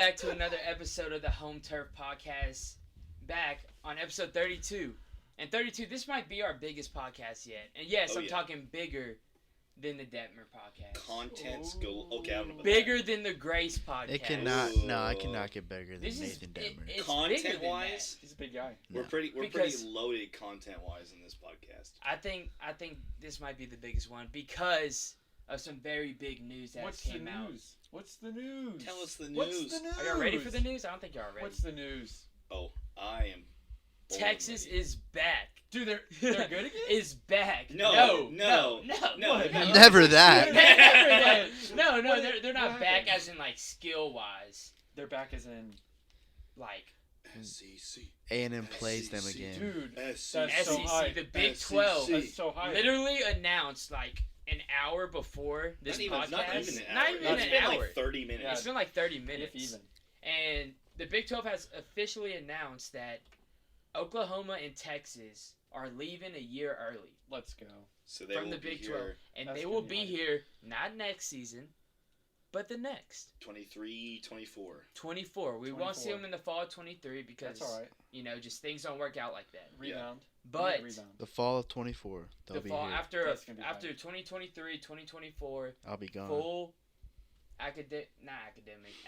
back to another episode of the Home Turf Podcast. Back on episode 32. And 32, this might be our biggest podcast yet. And yes, I'm talking bigger than the Detmer podcast. Content's go. Okay, I don't know. Bigger than the Grace podcast. It cannot. No, it cannot get bigger than Nathan Detmer. Content-wise, he's a big guy. We're pretty loaded content-wise in this podcast. I think this might be the biggest one because of some very big news that came out. What's the news? Tell us the news. What's the news? Are y'all ready for the news? I don't think y'all are ready. What's the news? Oh, I am. Texas is back. Dude, they're good again? Is back. No. Never that. No, they're not back as in like skill wise. They're back as in like SEC. A&M plays them again. Dude, SEC. that's so high. The Big 12 That's so high. literally announced like an hour before this podcast. Not even an hour. It's It's an been hour. like 30 minutes. It's been like 30 minutes. If even. And the Big 12 has officially announced that Oklahoma and Texas are leaving a year early. Let's go. So they from will the be Big here 12. And That's they will gonna be be here not next season, but the next. 23, 24. 24. We won't see them in the fall of 23 because, that's all right. just things don't work out like that. Rebound. But The fall of 24, they'll be fall here. after high. 2023, 2024, I'll be gone. full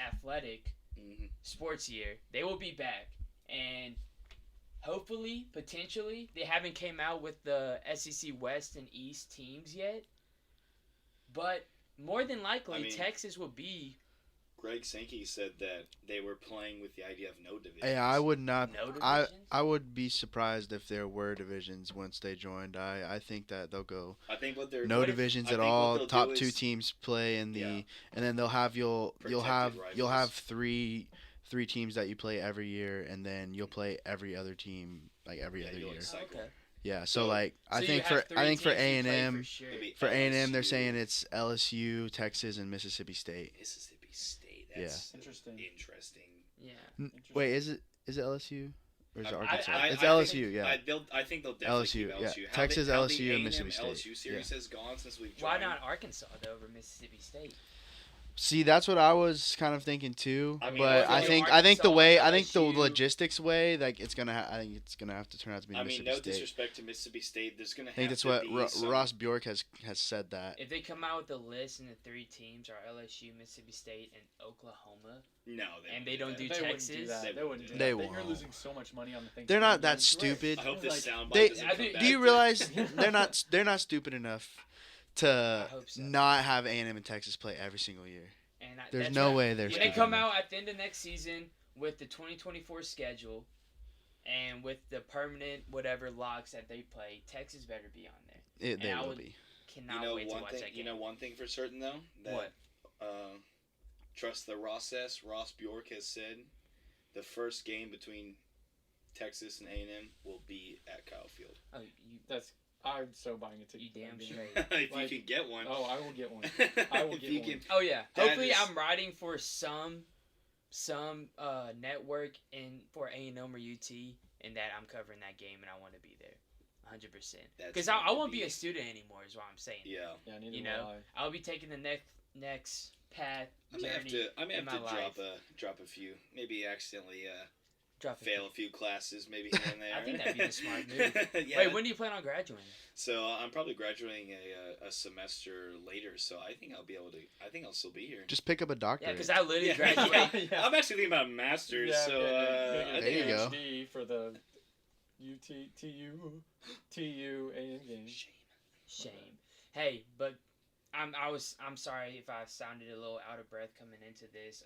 athletic Mm-hmm. sports year, they will be back. And hopefully, potentially, they haven't came out with the SEC West and East teams yet. But more than likely, Texas will be. Greg Sankey said that they were playing with the idea of no divisions. Hey, I would not. No divisions? I would be surprised if there were divisions once they joined. I think that they'll go. I think what they're No divisions at all. Top two is, teams play in the, and then they'll have you'll have three teams that you play every year, and then you'll play every other team like every other year. Okay. Yeah, so like So I think for A&M sure. for A&M they're saying it's LSU, Texas, and Mississippi State. Mississippi State. That's Interesting. Yeah. Wait, is it LSU or is it Arkansas? It's I LSU, yeah. I think they'll definitely keep LSU, yeah. LSU. Texas, how LSU, the and Mississippi State. LSU series has gone since we've Why joined. not Arkansas over Mississippi State? See, that's what I was kind of thinking too. I mean, but I I think the LSU. logistics way, like I think it's gonna have to turn out to be Mississippi no State. disrespect to Mississippi State, there's gonna. I think that's what Ross Bjork has said that. If they come out with a list and the three teams are LSU, Mississippi State, and Oklahoma, they don't do Texas, They wouldn't do that. They You're won't. losing so much money on the thing. They're not that stupid. I hope this soundbite They, doesn't come back. do you realize they're not stupid enough to I hope so. not have A&M and Texas play every single year? And There's that's no right. way they're When stupid they come enough. out at the end of next season with the 2024 schedule and with the permanent whatever locks that they play, Texas better be on there. They will be. Cannot wait to watch that game. You know one thing for certain though. What? Trust the Ross Bjork has said the first game between Texas and A&M will be at Kyle Field. Oh, I'm so buying a ticket. You damn to that straight. game. If you can get one. Oh, I will get one. I will get one. Oh yeah. That Hopefully, is- I'm riding for some network in for A&M or UT, and that I'm covering that game, and I want to be there, 100%. Because I won't be a student anymore, is what I'm saying. Yeah. Neither You will know, I. I'll be taking the next path. I may have in my to life. drop a few, maybe accidentally Drop it. fail a few classes, maybe here and there. I think that'd be the smart move. Yeah. Wait, when do you plan on graduating? So I'm probably graduating a semester later, so I think I'll still be here. Just pick up a Yeah, doctorate. because I literally Yeah. graduate. Yeah. I'm actually thinking about a master's, Yeah, so yeah, I There you think go. PhD for the TU A&M game. Shame. Hey, but I'm sorry if I sounded a little out of breath coming into this.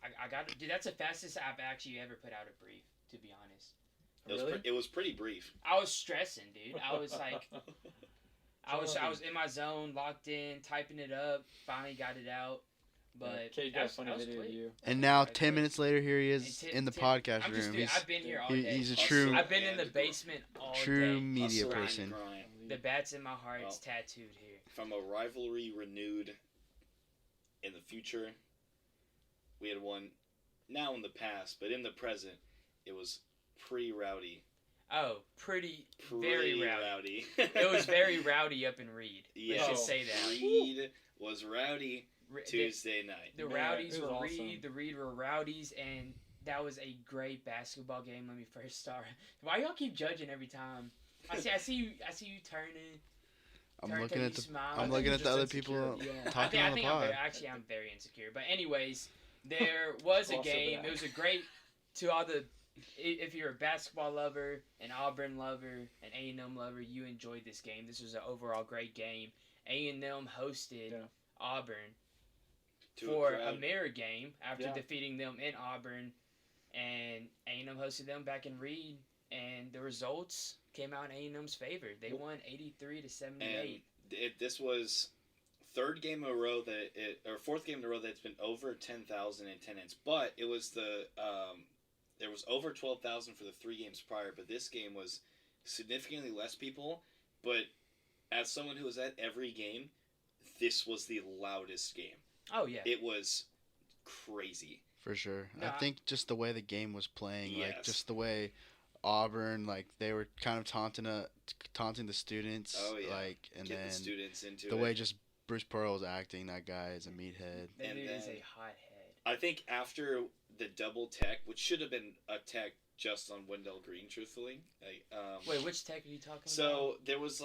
I got dude. That's the fastest I've actually ever put out a brief. To be honest, it was pretty brief. I was stressing, dude. I was like, I was in my zone, locked in, typing it up. Finally got it out. But Kate got a funny video of you. And now 10 minutes later, here he is And in the 10 podcast I'm just, room. dude, I've been here all day. He's a true I've been in the basement all true day. media Hustle and person. grind. The bat's in my heart. It's Well. tattooed here. From a rivalry renewed in the future, we had one now in the past, but in the present, it was pretty rowdy. Oh, very rowdy. rowdy. It was very rowdy up in Reed. Yeah. Let's just say that. Reed was rowdy. Tuesday night. The Rowdies were awesome. Reed. The Reed were Rowdies, and that was a great basketball game. Let me first start. Why y'all keep judging every time? I see you turning. I'm looking at the other people talking on the pod. I'm very insecure. But anyways, there was a game. It was a great to all the. If you're a basketball lover, an Auburn lover, an A&M lover, you enjoyed this game. This was an overall great game. A&M hosted Auburn for a mirror game after defeating them in Auburn, and A&M hosted them back in Reed, and the results came out in A&M's favor. They won 83-78. And this was fourth game in a row that's been over 10,000 in attendance. But it was there was over 12,000 for the 3 games prior. But this game was significantly less people. But as someone who was at every game, this was the loudest game. Oh yeah, it was crazy for sure. No, I think just the way the game was playing, like just the way Auburn, like they were kind of taunting the students, and get then the students into the way just Bruce Pearl was acting. That guy is a meathead. That dude is a hothead. I think after the double tech, which should have been a tech just on Wendell Green, truthfully. Wait, which tech are you talking about? So there was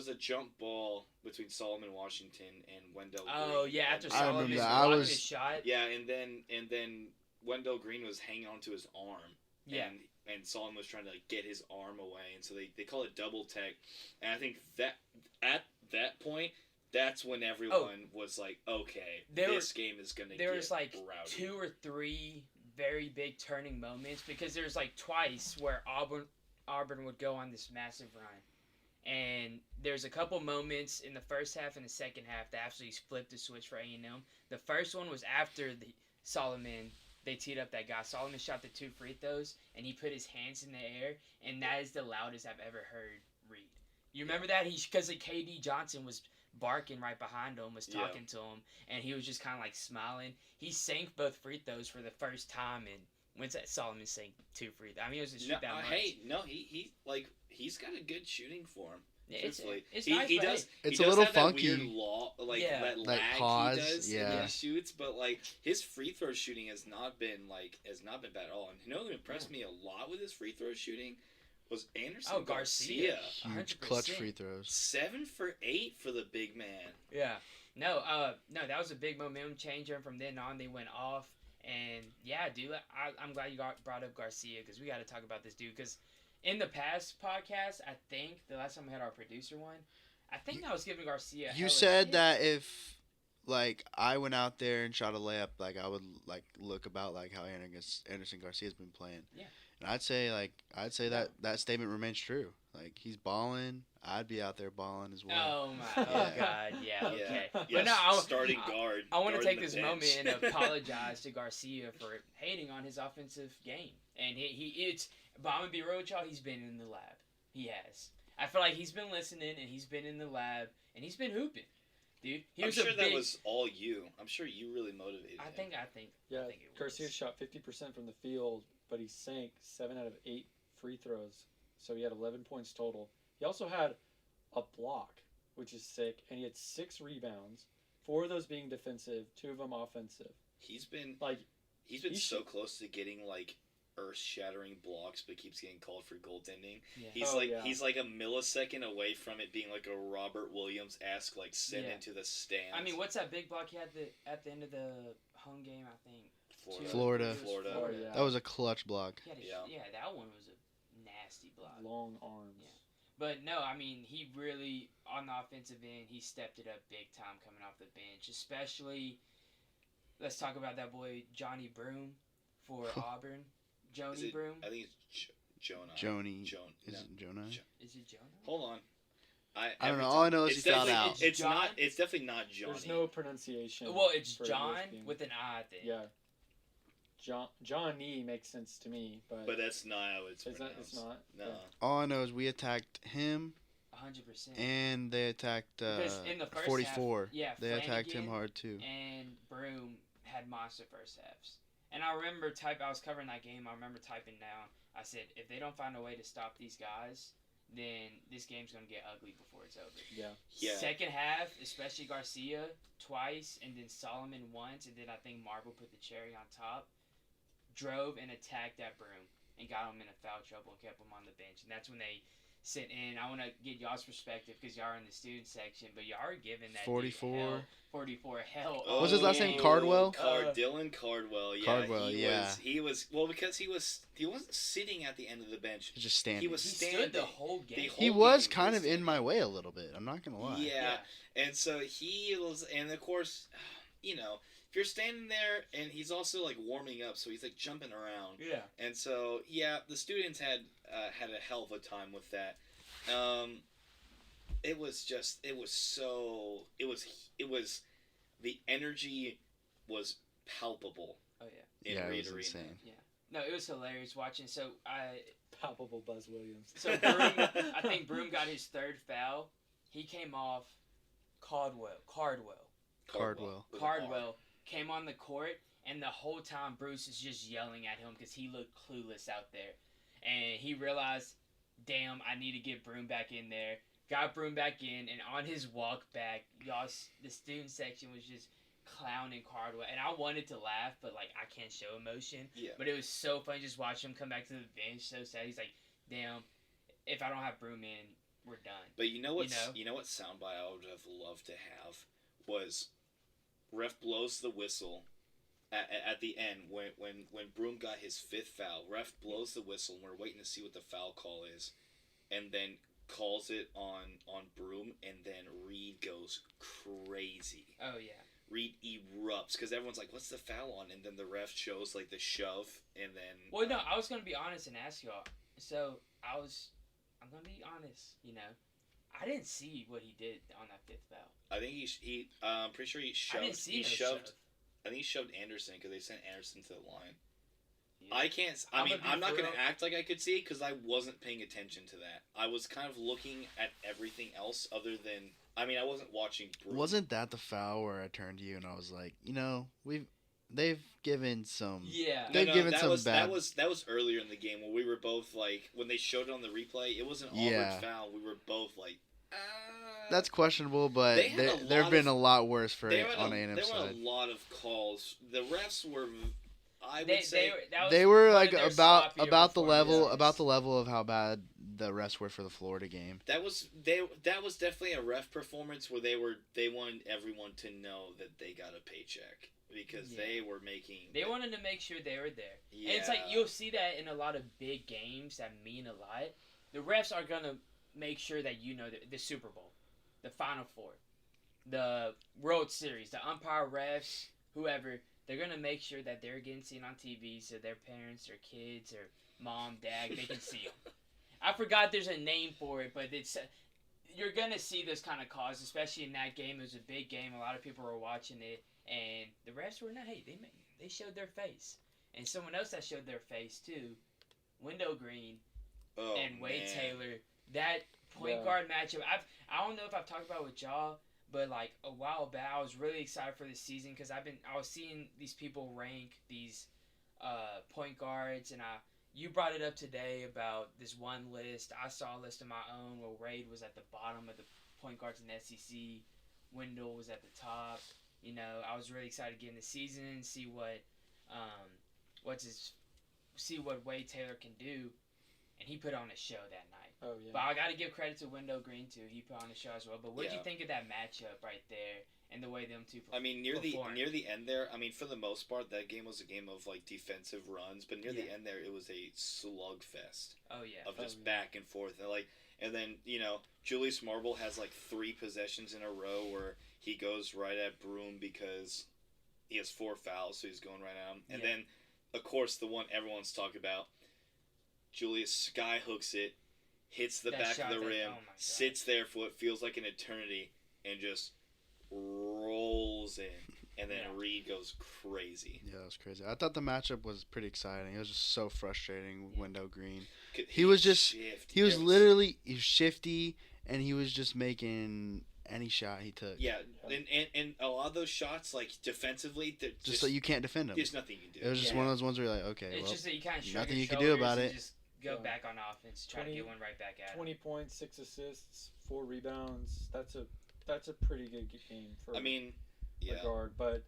a jump ball between Solomon Washington and Wendell Green. Oh yeah, after Solomon blocked his shot. Yeah, and then Wendell Green was hanging onto his arm. Yeah. And Solomon was trying to get his arm away, and so they call it double tech. And I think that at that point, that's when everyone was like, okay, this game is gonna. There was like rowdy. 2 or 3 very big turning moments, because there's like twice where Auburn would go on this massive run, and there's a couple moments in the first half and the second half that absolutely flipped the switch for A&M. The first one was after Solomon. They teed up that guy. Solomon shot the 2 free throws, and he put his hands in the air, and that is the loudest I've ever heard Reed. You remember that? Because KD Johnson was barking right behind him, was talking to him, and he was just kind of like smiling. He sank both free throws for the first time, and when's that Solomon sank 2 free throws? I mean, it was just shoot that much. Hey, no, he's got a good shooting form. Yeah, it's nice. He does. It's a little funky. That weird that lag pause, he does when he shoots, but like his free throw shooting has not been bad at all. And you know what impressed me a lot with his free throw shooting was Anderson Garcia. Huge clutch free throws. 7 for 8 for the big man. Yeah. No, that was a big momentum changer, and from then on they went off. And yeah, dude, I'm glad you brought up Garcia, because we got to talk about this dude, because in the past podcast, I think the last time we had our producer one, I think I was giving Garcia. You said that if like I went out there and shot a layup, like I would like look about like how Anderson Garcia's been playing. Yeah. And I'd say that statement remains true. Like he's balling, I'd be out there balling as well. Oh my God, yeah, okay. Yes, but no, starting guard. I want to take this moment and apologize to Garcia for hating on his offensive game, and but I'm gonna be real with y'all. He's been in the lab. He has. I feel like he's been listening, and he's been in the lab, and he's been hooping. Dude, I'm sure that was all you. I'm sure you really motivated him. I think Yeah, I think it Garcia shot 50% from the field, but he sank 7 out of 8 free throws, so he had 11 points total. He also had a block, which is sick, and he had 6 rebounds, 4 of those being defensive, 2 of them offensive. He's been so close to getting like earth-shattering blocks, but keeps getting called for goaltending. Yeah. He's like a millisecond away from it being like a Robert Williams-esque like send into the stands. I mean, what's that big block he had at the end of the home game? I think Florida. Yeah. That was a clutch block. Yeah, that one was a nasty block. Long arms. Yeah. But no, I mean, he really, on the offensive end, he stepped it up big time coming off the bench. Especially, let's talk about that boy, Johnny Broom for Auburn. Joni Broom? I think it's Jonah. Joni. Is it Jonah? Is it Jonah? Hold on. I don't know. All I know is he found out. It's definitely not Johnny. There's no pronunciation. Well, it's John with an I, I think. Yeah. Johnny makes sense to me, but that's not how it's pronounced. It's not? No. Yeah. All I know is we attacked him. 100%. And they attacked because in the first 44. Half, they attacked him hard too. And Broom had monster first halves. And I remember I was covering that game. I remember typing down. I said, if they don't find a way to stop these guys, then this game's gonna get ugly before it's over. Yeah. Second half, especially Garcia twice, and then Solomon once, and then I think Marble put the cherry on top. Drove and attacked that broom and got him in a foul trouble and kept him on the bench, and that's when they sent in. I want to get y'all's perspective because y'all are in the student section, but y'all are giving that 44. 44 hell. What's his last name? Cardwell? Dylan Cardwell. Yeah, Cardwell, he was well because he wasn't sitting at the end of the bench. He's just standing. He was standing stood the whole game. He was kind of in my way a little bit. I'm not gonna lie. Yeah, and so he was, and of course, you know, if you're standing there, and he's also like warming up, so he's like jumping around. Yeah. And so the students had a hell of a time with that. It was the energy was palpable. Oh yeah. In it Reed was Arena. insane. Yeah. No, it was hilarious watching. So Palpable Buzz Williams. So Broom, I think Broom got his third foul. He came off. Cardwell came on the court, and the whole time Bruce is just yelling at him because he looked clueless out there, and he realized, damn, I need to get Broom back in there. Got Broom back in, and on his walk back, y'all, the student section was just clowning Cardwell, and I wanted to laugh, but like I can't show emotion. Yeah. But it was so funny just watching him come back to the bench. So sad. He's like, damn, if I don't have Broom in, we're done. But you know what soundbite I would have loved to have was ref blows the whistle at the end when Broom got his fifth foul. Ref blows the whistle, and we're waiting to see what the foul call is, and then calls it on Broom, and then Reed goes crazy. Oh yeah. Reed erupts because everyone's like, "What's the foul on?" And then the ref shows like the shove, and then. Well, no, I was gonna be honest and ask y'all. So I'm gonna be honest. You know, I didn't see what he did on that fifth foul. I think I'm pretty sure he shoved. I didn't see shoved. I think he shoved Anderson because they sent Anderson to the line. Yeah. I can't. I'm not gonna act like I could see it because I wasn't paying attention to that. I was kind of looking at everything else other than. I wasn't watching. Broom. Wasn't that the foul where I turned to you and I was like, they've given some. Yeah. They've given that some was, bad. That was earlier in the game when we were both like when they showed it on the replay. It was an Auburn foul. We were both like. That's questionable, but there have been a lot worse for it on A&M side. There were a lot of calls. The refs were. They were like about the level performances. about the level of how bad the refs were for the Florida game. That was definitely a ref performance where they wanted everyone to know that they got a paycheck because they were making. They wanted to make sure they were there. Yeah. And it's like you'll see that in a lot of big games that mean a lot. The refs are gonna make sure that you know the Super Bowl, the Final Four, the World Series, the umpire refs, whoever. They're going to make sure that they're getting seen on TV so their parents, their kids, or mom, dad, they can see them. I forgot there's a name for it, but it's you're going to see this kind of calls, especially in that game. It was a big game. A lot of people were watching it, and the refs were not. Hey, they showed their face. And someone else that showed their face, too, Window Green and Wade Taylor. That point guard matchup, I don't know if I've talked about it with y'all, but like a while back, I was really excited for this season because I was seeing these people rank these point guards, and you brought it up today about this one list. I saw a list of my own where Wade was at the bottom of the point guards in the SEC. Wendell was at the top. You know, I was really excited to get in the season, see what Wade Taylor can do, and he put on a show that night. Oh, yeah. But I got to give credit to Window Green, too. He put on a show as well. But what did you think of that matchup right there and the way them two performed? Near the end there, for the most part, that game was a game of, like, defensive runs. But near the end there, it was a slugfest. Oh, yeah. Of just back and forth. And then, Julius Marble has, like, 3 possessions in a row where he goes right at Broom because he has 4 fouls, so he's going right at him. And then, of course, the one everyone's talking about, Julius skyhooks it, hits the back of the rim, sits there for what feels like an eternity, and just rolls in. And then Reed goes crazy. Yeah, it was crazy. I thought the matchup was pretty exciting. It was just so frustrating with Window Green. He was literally shifty, and he was just making any shot he took. Yeah, and a lot of those shots, like, defensively, just so you can't defend them. There's nothing you can do. It was just one of those ones where you're like, okay, It's just that you kind of nothing you can do about it. Just go back on offense, try to get one right back at him. 20 points, 6 assists, 4 rebounds. That's a pretty good game for a guard. But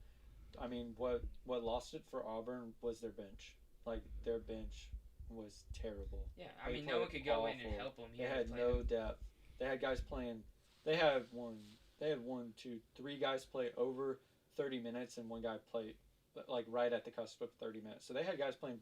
I mean, what lost it for Auburn was their bench. Like their bench was terrible. Yeah, I mean, no one could go in and help them. They had no depth. They had guys playing. They had one, two, three guys play over 30 minutes, and one guy played like right at the cusp of 30 minutes. So they had guys playing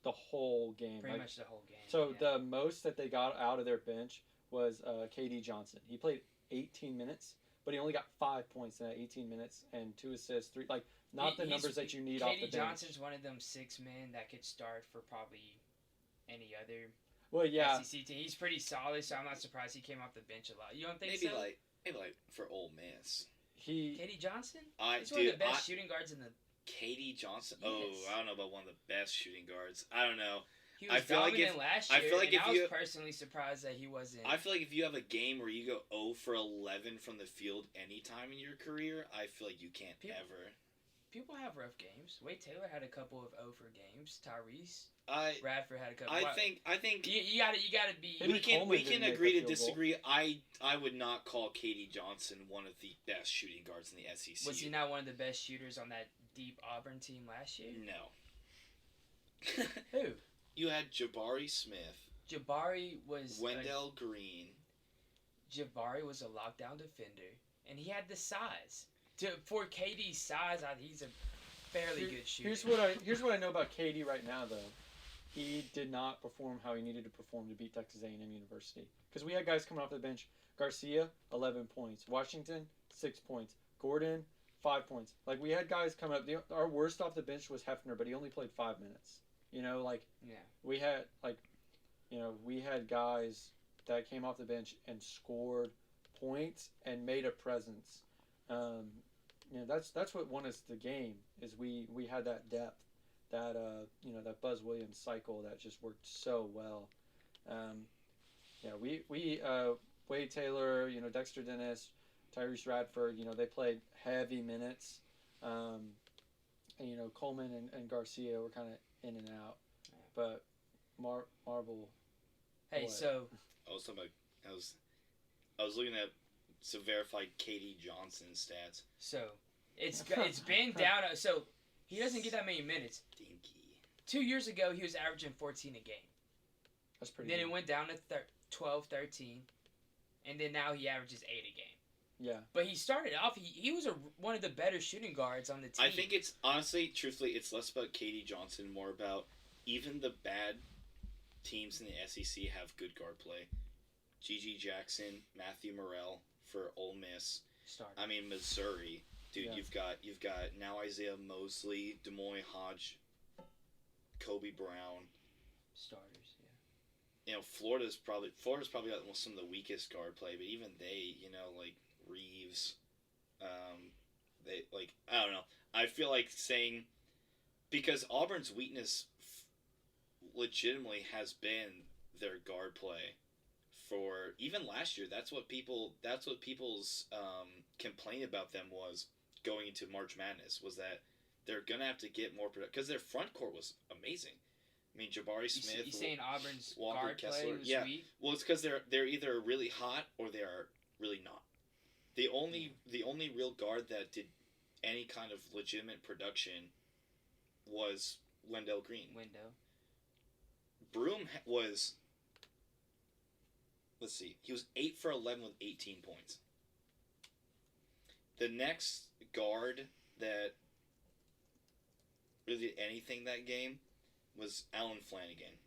the whole game. Pretty much the whole game. So the most that they got out of their bench was KD Johnson. He played 18 minutes, but he only got 5 points in that 18 minutes and 2 assists, 3 the numbers that you need off the bench. KD Johnson's one of them 6 men that could start for probably any other SEC team. He's pretty solid, so I'm not surprised he came off the bench a lot. You don't think maybe so? Maybe for Ole Miss. KD Johnson? He's one of the best shooting guards in the... KD Johnson? Yes. Oh, I don't know about one of the best shooting guards. I don't know. He was dominant last year, I was personally surprised that he wasn't... I feel like if you have a game where you go 0 for 11 from the field anytime in your career, I feel like you can't ever... People have rough games. Wade Taylor had a couple of 0 for games. Tyrese Radford had a couple. I think you gotta be. We can agree to disagree. I would not call KD Johnson one of the best shooting guards in the SEC. Was he not one of the best shooters on that deep Auburn team last year? No. Who? You had Jabari Smith. Jabari was Wendell Green. Jabari was a lockdown defender, and he had the size. For KD's size, he's a fairly good shooter. Here's what I know about KD right now, though. He did not perform how he needed to perform to beat Texas A&M University. Because we had guys coming off the bench. Garcia, 11 points. Washington, 6 points. Gordon, 5 points. Like, we had guys coming up. Our worst off the bench was Hefner, but he only played 5 minutes. We had guys that came off the bench and scored points and made a presence. That's what won us the game. Is we had that depth, that that Buzz Williams cycle that just worked so well. Wade Taylor, Dexter Dennis, Tyrese Radford, they played heavy minutes. Coleman and Garcia were kind of in and out, but Marble. Hey, what? so I was looking at some verified KD Johnson stats. So it's been down. So he doesn't get that many minutes. Dinky. 2 years ago, he was averaging 14 a game. That's pretty. Then good. it went down to 12, 13, and then now he averages 8 a game. Yeah. But he started off. He was one of the better shooting guards on the team. I think it's honestly, truthfully, it's less about KD Johnson, more about even the bad teams in the SEC have good guard play. G.G. Jackson, Matthew Morrell for Ole Miss. Started. I mean Missouri, dude. Yeah. You've got now Isaiah Mosley, Demoy Hodge, Kobe Brown. Starters, yeah. Florida's probably got some of the weakest guard play, but even they, like Reeves, they I don't know. I feel like saying because Auburn's weakness legitimately has been their guard play. For even last year, that's what people's complaint about them was going into March Madness, was that they're gonna have to get more production because their front court was amazing. I mean, Jabari Smith. You saying Auburn's Walker guard Kessler, play was weak? Well, it's because they're either really hot or they are really not. The only real guard that did any kind of legitimate production was Wendell Green. Broom was. Let's see. He was 8 for 11 with 18 points. The next guard that really did anything that game was Alan Flanagan.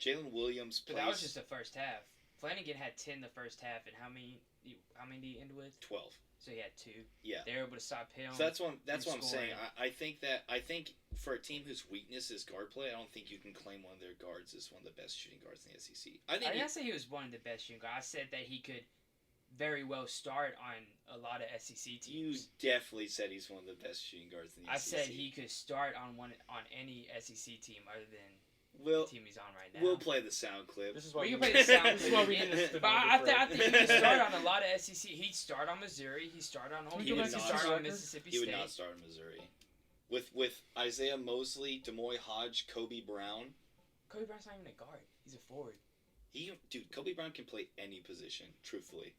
Jalen Williams plays... But that was just the first half. Flanagan had 10 the first half, and how many did he end with? 12. So he had 2. Yeah. They were able to stop him. So that's what I'm saying. I think for a team whose weakness is guard play, I don't think you can claim one of their guards as one of the best shooting guards in the SEC. I didn't say he was one of the best shooting guards. I said that he could very well start on a lot of SEC teams. You definitely said he's one of the best shooting guards in the SEC. I said he could start on any SEC team other than the team he's on right now. We'll play the sound clip. This is why we can play the sound clip. This is why we did But I think he could start on a lot of SEC. He'd start on Missouri. He'd start on Oklahoma. He'd start on Mississippi State. He would not start on Missouri. with Isaiah Mosley, Demoy Hodge, Kobe Brown. Kobe Brown's not even a guard. He's a forward. Kobe Brown can play any position. Truthfully.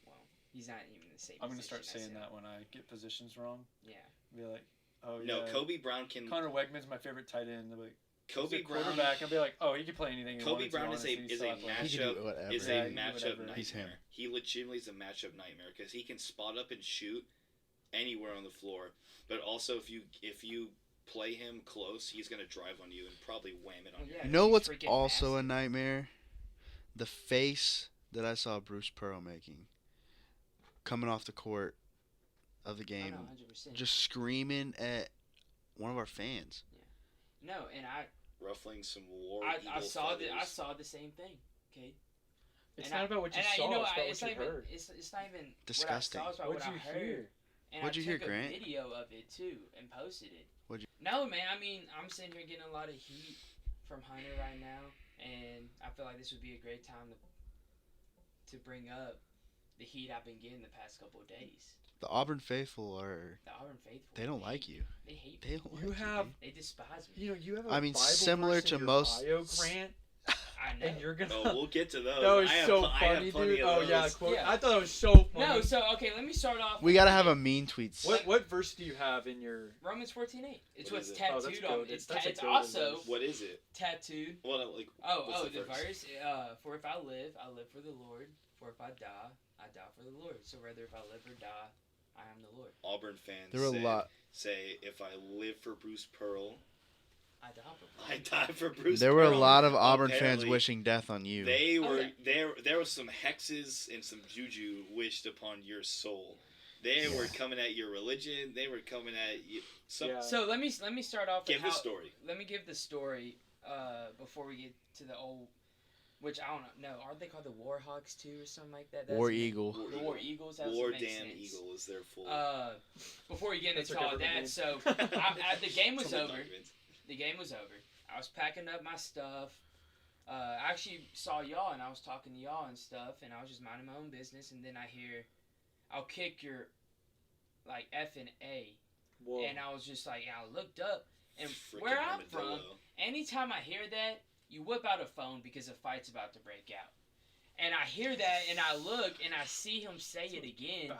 Well, he's not even the same. I'm gonna start saying that when I get positions wrong. Yeah. Be like, oh yeah. No, Kobe Brown can. Connor Wegman's my favorite tight end. They'll be like, Kobe Brown. Quarterback. I'll be like, oh, he can play anything. Kobe Brown is a matchup. Is a matchup nightmare. He's him. He legitimately is a matchup nightmare because he can spot up and shoot anywhere on the floor. But also, if you play him close, he's gonna drive on you and probably wham it on you. You know what's also a nightmare? The face that I saw Bruce Pearl making, coming off the court of the game, just screaming at one of our fans. Yeah. No, and ruffling some war. I saw the same thing. Okay. It's not about what you saw. It's about what you heard. It's not even disgusting. What I saw. It's about what I heard. And What'd you hear, Grant? I took a video of it too and posted it. What'd you? No, man. I mean, I'm sitting here getting a lot of heat from Hunter right now, and I feel like this would be a great time to bring up the heat I've been getting the past couple of days. The Auburn faithful are. The Auburn faithful. They don't like you. They hate me. They don't like you. They despise me. You know, you have a I mean, Bible similar verse in to your most. bio, Grant. I know. And you're gonna. Oh, we'll get to those. That was so funny, dude. Oh yeah, quote. Yeah, I thought it was so funny. No, so okay, let me start off. We gotta have a mean tweets. What verse do you have in your Romans 14:8? It's what's it? tattooed on. It's also what is it? Tattooed. Well, like. The verse. For if I live for the Lord. For if I die for the Lord. So whether if I live or die, I am the Lord. Auburn fans. There were a lot. Say if I live for Bruce Pearl. I die for Bruce. There were Pearl. a lot of Auburn Apparently, fans wishing death on you. They were there was some hexes and some juju wished upon your soul. They were coming at your religion. They were coming at you. So let me start off. Give the story. Let me give the story before we get to the old. Which I don't know. Aren't they called the Warhawks too, or something like that? War Eagle. The War Eagles. War Damn Eagle is their full. Before we get into all that, so the game was over. The game was over. I was packing up my stuff. I actually saw y'all, and I was talking to y'all and stuff, and I was just minding my own business, and then I hear, "I'll kick your, like F and A," and I was just like, I looked up, and where I'm from, anytime I hear that, you whip out a phone because a fight's about to break out. And I hear that, and I look, and I see him say it again,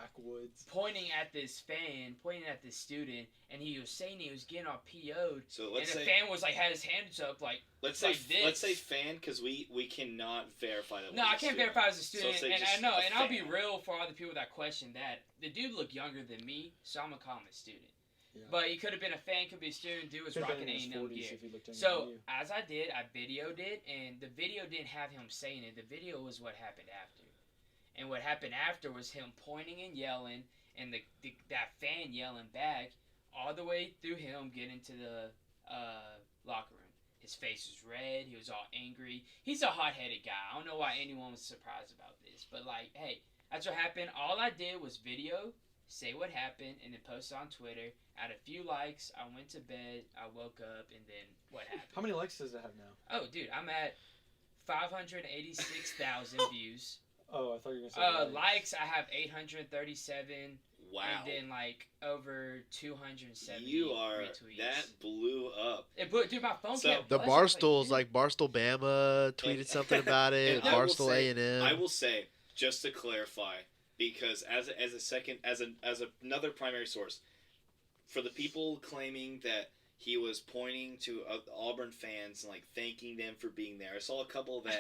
pointing at this fan, pointing at this student, and he was saying he was getting all PO'd. So let's and say the fan was like had his hands up like let's like say this. Let's say fan because we cannot verify that. No, I can't verify as a student, so and I know, and I'll be fan. real for all the people that question that. The dude looked younger than me, so I'm gonna call him a student. Yeah. But he could have been a fan, could be a student. Dude was rocking A&M gear. So as I did, I videoed it, and the video didn't have him saying it. The video was what happened after. And what happened after was him pointing and yelling, and that fan yelling back, all the way through him getting to the locker room. His face was red. He was all angry. He's a hot-headed guy. I don't know why anyone was surprised about this, but like, hey, that's what happened. All I did was video, say what happened, and then post it on Twitter. Had a few likes. I went to bed. I woke up, and then what happened? How many likes does it have now? Oh, dude, I'm at 586,000 views. Oh, I thought you were going to say likes. I have 837. Wow. And then like over 270 You are retweets. that blew up. Dude, my phone kept the buzzing. Barstools like Barstool Bama tweeted something about it. Barstool A&M. I will say just to clarify because as another primary source for the people claiming that he was pointing to Auburn fans and like thanking them for being there. I saw a couple that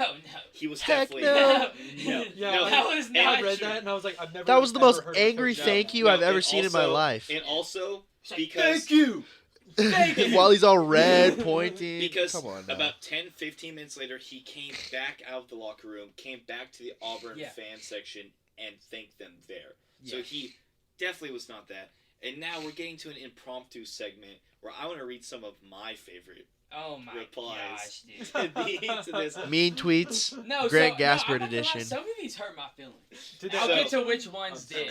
he was definitely no. Yeah, that was not I read true. that and I was like, I've never. That was the most heard angry thank you I've ever seen in my life. And also because thank you. While he's all red pointing. Because come on now. About 10-15 minutes later, he came back out of the locker room, came back to the Auburn fan section, and thanked them there. Yeah. So he definitely was not that. And now we're getting to an impromptu segment where I want to read some of my favorite replies gosh, dude. to this. Mean tweets. No, Grant so, Gaspard no, edition. Some of these hurt my feelings. I'll get to which ones did.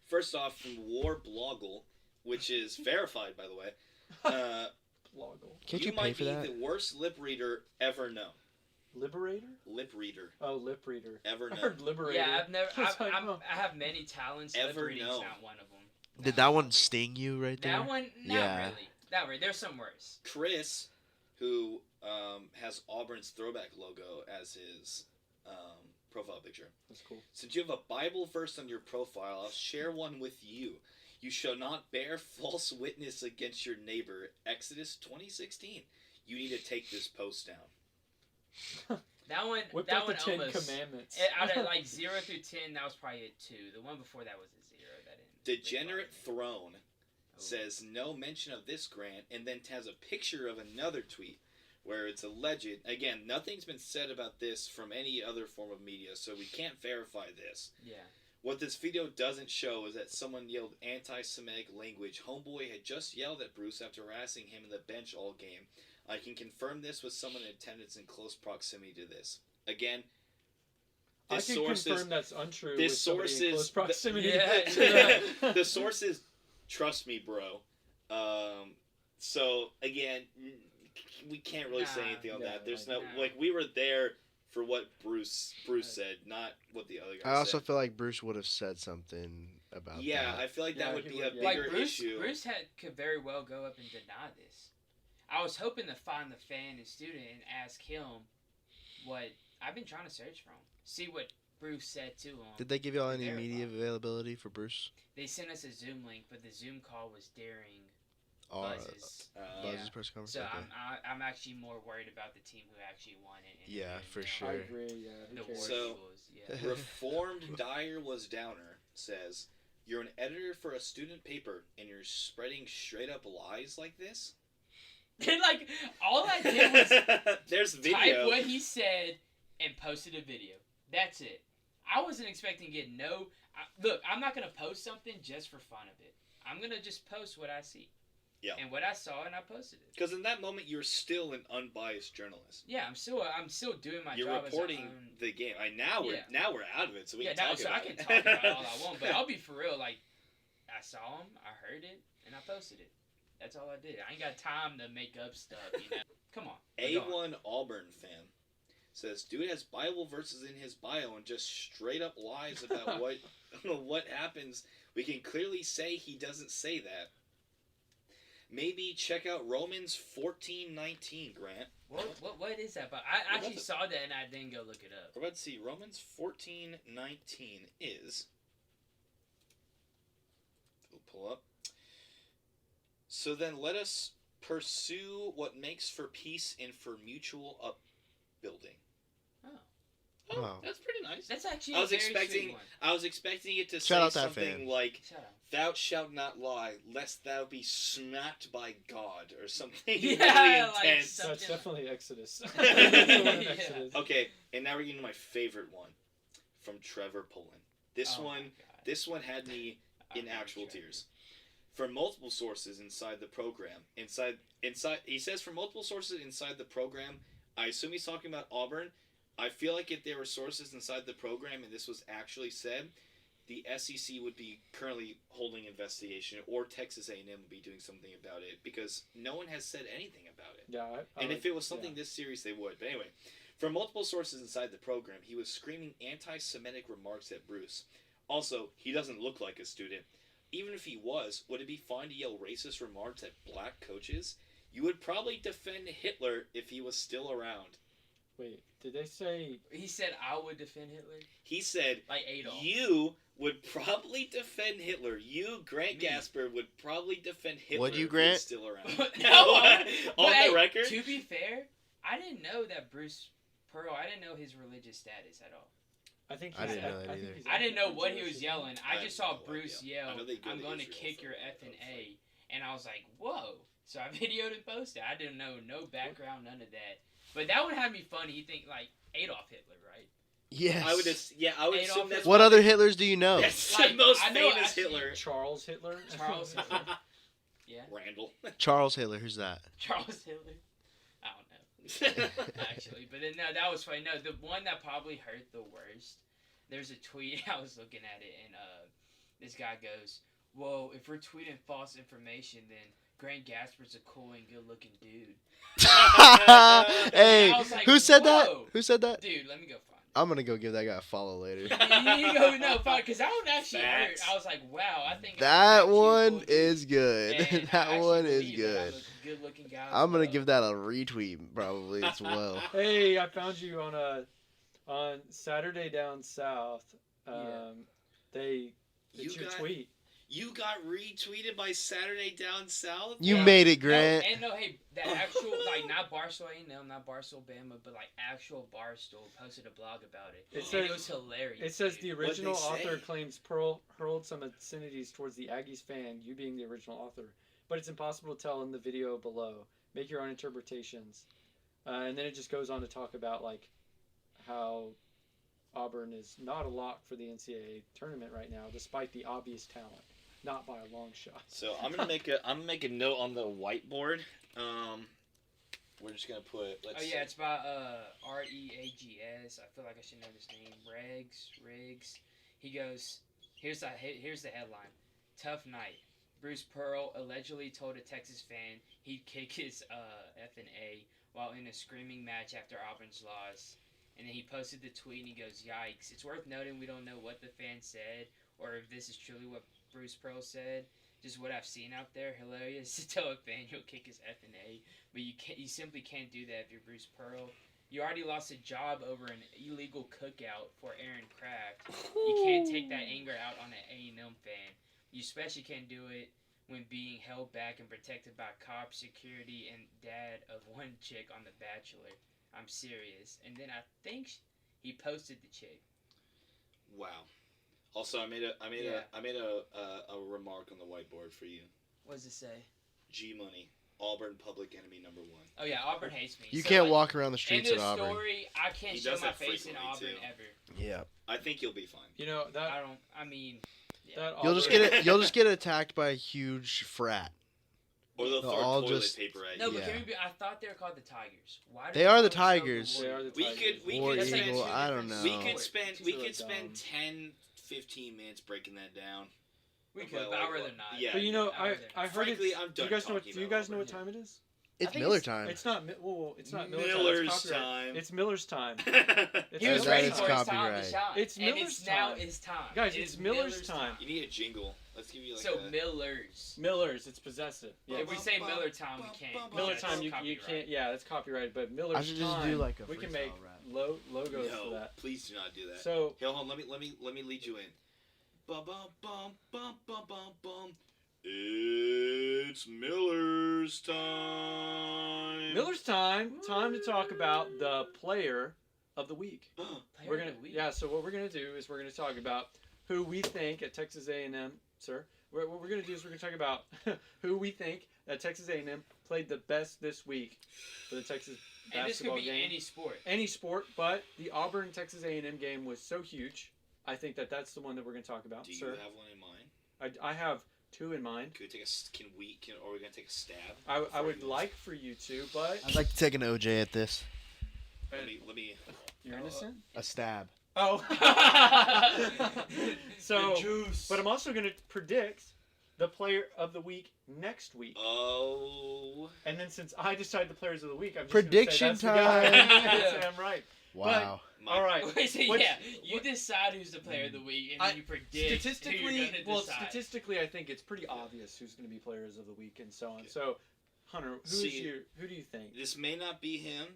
First off, from War Bloggle, which is verified, by the way. Bloggle. Can't you might pay for be that? the worst lip reader ever known. Liberator? Lip reader. Oh, lip reader. Ever known. I heard liberator. Yeah, I have many talents. Ever Lip reading's known. not one of them. Did that one sting you right there? That one, not really. Not really. There's some worse. Chris, who has Auburn's throwback logo as his profile picture. That's cool. Since you have a Bible verse on your profile, I'll share one with you. You shall not bear false witness against your neighbor. Exodus 20:16. You need to take this post down. That one. Whipped that out the one 10 almost. Commandments. Out of like 0 through 10, that was probably a 2. The one before that was a 0. That didn't. Degenerate Throne Oh. says no mention of this grant, and then has a picture of another tweet where it's alleged. Again, nothing's been said about this from any other form of media, so we can't verify this. Yeah. What this video doesn't show is that someone yelled anti-Semitic language. Homeboy had just yelled at Bruce after harassing him in the bench all game. I can confirm this with someone in attendance in close proximity to this. Again, this I can source confirm is, that's untrue. this with somebody source in is close proximity. Yeah. to that. the source is, trust me, bro. So again, we can't really say anything on Yeah, that. There's like, no, like, we were there for what Bruce said, not what the other guy I also said. feel like Bruce would have said something about Yeah, that. I feel like Yeah, that would he be a would, bigger yeah. Like Bruce, issue. Bruce could very well go up and deny this. I was hoping to find the fan and student and ask him what I've been trying to search from. See what Bruce said to him. Did they give y'all any Verify. media availability for Bruce? They sent us a Zoom link, but the Zoom call was during Or Buzz's. Buzz's press conference? So Okay. I'm actually more worried about the team who actually won it. and Yeah, who, for you know, sure. I agree. Yeah. Who The cares? War So- Eagles. Yeah. Reformed Dyer was Downer says, "You're an editor for a student paper, and you're spreading straight up lies like this." Like all I did was There's type video. what he said and posted a video. That's it. I wasn't expecting to get no. Look, I'm not gonna post something just for fun of it. I'm gonna just post what I see. Yeah. And what I saw, and I posted it. Because in that moment, you're still an unbiased journalist. Yeah, I'm still doing my You're job. reporting as a, the game. Now we're out of it, so we yeah, can talk so about I can it. talk about all I want, but I'll be for real. Like, I saw him, I heard it, and I posted it. That's all I did. I ain't got time to make up stuff, you know. Come on. Go on. A1 Auburn fan says, "Dude has Bible verses in his bio and just straight up lies about what happens. We can clearly say he doesn't say that. Maybe check out Romans 14:19, Grant." What is that? But I actually saw that and I didn't go look it up. We're about to see Romans 14:19 is. We'll pull up. "So then let us pursue what makes for peace and for mutual upbuilding." Oh, Oh, Wow. that's pretty nice. that's actually I was a very expecting- sweet one. I was expecting it to Shout say out that something fan. like, Shout out. "Thou shalt not lie, lest thou be smacked by God," or something Yeah, really like intense. some- That's definitely Exodus. That's the one in Yeah. Exodus. Okay, and now we're getting to my favorite one from Trevor Pullen. This Oh my one, God. this one had me I in remember actual Trevor. tears. From multiple sources inside the program, inside. He says from multiple sources inside the program. I assume he's talking about Auburn. I feel like if there were sources inside the program and this was actually said, the SEC would be currently holding investigation, or Texas A&M would be doing something about it, because no one has said anything about it. Yeah. And if it was something this serious, they would. But anyway, from multiple sources inside the program, he was screaming anti-Semitic remarks at Bruce. Also, he doesn't look like a student. Even if he was, would it be fine to yell racist remarks at black coaches? You would probably defend Hitler if he was still around. Wait, did they say? He said I would defend Hitler, He said, like Adolf. "You would probably defend Hitler. You, Grant Me. Gasper, would probably defend Hitler Would you, if he Grant? was still around." No, On but, hey, the record? To be fair, I didn't know that Bruce Pearl. I didn't know his religious status at all. I think I he's didn't know I that think either. he's I didn't know ethnically what he Jewish, was isn't yelling. I I just have saw no Bruce idea. I yell, know they go "I'm to going to Israel kick for your a effing fight. A," and I was like, "Whoa!" So I videoed and posted. I didn't know no background, none of that. But that would have me funny. You think like Adolf Hitler, right? Yes. I would Adolf assume that's What other Hitlers do you know? That's Like, the most I know famous actually- Hitler. Charles Hitler. Charles Hitler. Yeah, Randall. Charles Hitler. Who's that? Charles Hitler. I don't know. Actually, but then, no, that was funny. No, the one that probably hurt the worst. There's a tweet. I was looking at it, and this guy goes, "Well, if we're tweeting false information, then Grant Gasper's a cool and good-looking dude." Hey, I was like, who said that? whoa. Who said that? Dude, let me go find I'm gonna go give that guy a follow later. You go no, because that one actually hurt. Facts. I was like, wow, I think That actually one pulled is good. And I That actually one is believe that good. I'm a good-looking guy. as I'm gonna well. give that a retweet probably as well. Hey, I found you on Saturday Down South. It's your tweet. You got retweeted by Saturday Down South? You Yeah. made it, Grant. Hey, the actual, like, not Barstool A&M, not Barstool Bama, but, like, actual Barstool posted a blog about it. It was hilarious. It says dude. the original What'd they author say? claims Pearl hurled some obscenities towards the Aggies fan, you being the original author. But it's impossible to tell in the video below. Make your own interpretations. And then it just goes on to talk about, like, how Auburn is not a lock for the NCAA tournament right now, despite the obvious talent. Not by a long shot. So I'm gonna make a note on the whiteboard. We're just gonna put. Let's see. It's by Reags. I feel like I should know this name. Riggs. He goes, here's the headline. Tough night. Bruce Pearl allegedly told a Texas fan he'd kick his F&A while in a screaming match after Auburn's loss. And then he posted the tweet and he goes, yikes. It's worth noting we don't know what the fan said or if this is truly what Bruce Pearl said. Just what I've seen out there. Hilarious to tell a fan you'll kick his F&A. But you simply can't do that if you're Bruce Pearl. You already lost a job over an illegal cookout for Aaron Kraft. You can't take that anger out on an A&M fan. You especially can't do it when being held back and protected by cops, security, and dad of one chick on The Bachelor. I'm serious. And then I think he posted the chick. Wow. Also, I made a remark on the whiteboard for you. What does it say? G Money, Auburn public enemy #1. Oh yeah, Auburn hates me. You So, can't like, walk around the in streets the at Auburn. story, I can't He show does my that face in frequently, Auburn too. ever. Yeah. I think you'll be fine. You know, that You'll just Auburn- get it. You'll just get attacked by a huge frat. Or they'll They'll throw all toilet just- paper at No, you. but Yeah. can we be, I thought they were called the Tigers. Why? do They are the call themselves Tigers. They are the We Tigers. could War That's like Eagle. two I don't different know. We could sports. spend Two we are could spend dumb. 10, 15 minutes breaking that down. We could, But, but I'd like, rather not. yeah. But you know, I'd I rather not. heard Frankly, it's. I'm Do done you guys know? talking Do you about guys know what Auburn. time it is? It's I think Miller it's- time. It's not. It's not Miller's Miller's time. time. It's Miller's time. It's He was That ready is for his time copyright. to shine. It's and Miller's it's now time. his time. Guys, It it's is Miller's time. You need a jingle. Let's give you like So a... Miller's. Miller's. It's possessive. Yeah. If we say Miller time, we can't. Miller That's time, you copyright. can't. Yeah, that's copyrighted. But Miller's I should just time, do like a we can freestyle make rap. logos for No, that. please do not do that. So Here, hold on. Let me lead you in. Bum bum bum bum bum bum bum. It's Miller's time. Miller's time to talk about the player of the week. Player We're of gonna the week. So what we're gonna do is we're gonna talk about who we think at Texas A&M, sir. What we're gonna do is we're gonna talk about who we think at Texas A&M played the best this week for the Texas And this could basketball be game. any sport. Any sport, but the Auburn Texas A&M game was so huge. I think that's the one that we're gonna talk about, Do you sir. have one in mind? I have two in mind. Could we take a? Are we gonna take a stab? I before would we- like for you to, but I'd like to take an OJ at this. Let me. you're innocent. A stab. Oh. So, The juice. but I'm also going to predict the player of the week next week. Oh. And then since I decide the players of the week, I'm just Prediction gonna say that's the guy. time. I'm gonna say I'm right. Wow. All right. Wait, so What's- yeah, you decide who's the player of the week, and then you predict who Statistically, you're gonna decide. statistically, I think it's pretty obvious who's going to be players of the week and so on. Okay. So, Hunter, who do you think? This may not be him,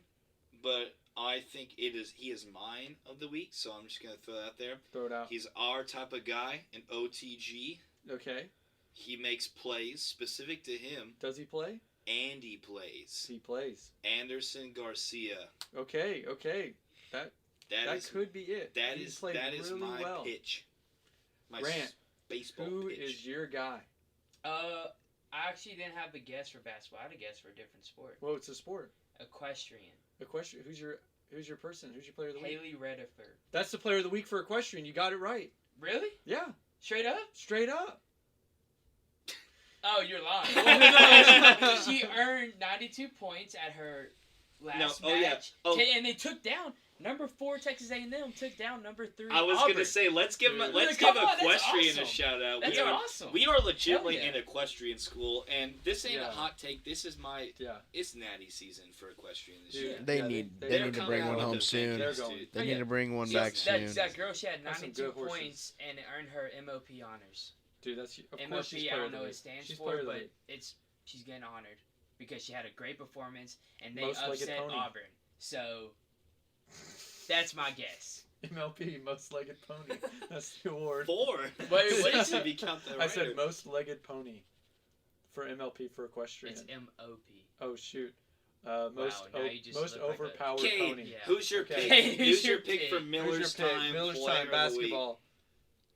but I think he is mine of the week. So I'm just gonna throw that out there. Throw it out. He's our type of guy, an OTG. Okay. He makes plays specific to him, Does he play? and he plays. He plays. Anderson Garcia. Okay. That is could be it. that He's is played that is really my well. pitch. My Grant, baseball Who pitch. is your guy? I actually didn't have a guess for basketball. I had a guess for a different sport. Well, it's a sport. Equestrian. A question. Who's your person? Who's your player of the week? Haley Rediford. That's the player of the week for equestrian. You got it right. Really? Yeah, Straight up? straight up. Oh, you're lying. She earned 92 points at her last No, oh, yeah. match. Oh. And they took down number 4 Texas A&M. Took down number 3. I was Auburn. gonna say let's give Come Equestrian on, a that's shout out. That's awesome. We are legitimately Hell yeah. an equestrian school, and this ain't Yeah. a hot take. This is my Yeah. it's natty season for equestrian this Dude, year. They Yeah, need they- they they're need to coming bring out one with home them soon. Vikings, They're going. dude. They Oh, need yeah. to bring one That- back that, soon. that girl, she had That's some 92 good horses. points and earned her MOP honors. Dude, that's of course MOP, she's I player don't of the know what week. it stands She's for, player of the but week. she's getting honored because she had a great performance and they Most-legged upset pony. Auburn. So that's my guess. MLP, most-legged pony. That's the award. 4. Wait, what is if you count the I said rider? most-legged pony for MLP for equestrian. It's MOP. Oh shoot. now you just Most look like a- overpowered Okay, pony. Yeah. who's your Okay. pick? Who's Who's your your pick pick? for Who's Miller's your pick? time? Miller's player time of the week? basketball.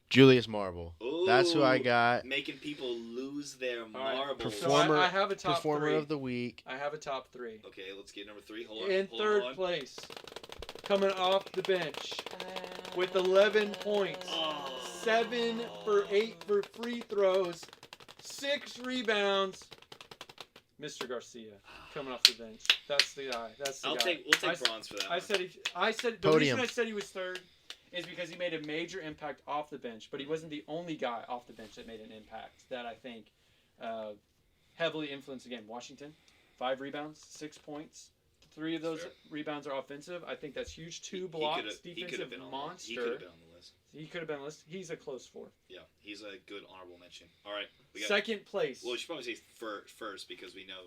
Julius Marble. Ooh, That's who I got. Making people lose their All right. marbles. So Performer- I have a top Performer 3. of the week. I have a top 3. Okay, let's get number 3. Hold on. In hold third on. place, coming off the bench with 11 points, Oh. 7 for 8 for free throws, 6 rebounds. Mr. Garcia coming off the bench. That's the guy. That's the guy. We'll take I- bronze for that I one. said the Podium. reason I said he was third is because he made a major impact off the bench, but he wasn't the only guy off the bench that made an impact that I think heavily influenced the game. Washington, 5 rebounds, 6 points. 3 of those Sure. rebounds are offensive. I think that's huge. 2 He blocks, could've- he could've defensive been on monster. He could have been on the list. He could have been listed. He's a close 4th. Yeah, he's a good honorable mention. All right, we got. Second place. Well, we should probably say first because we know.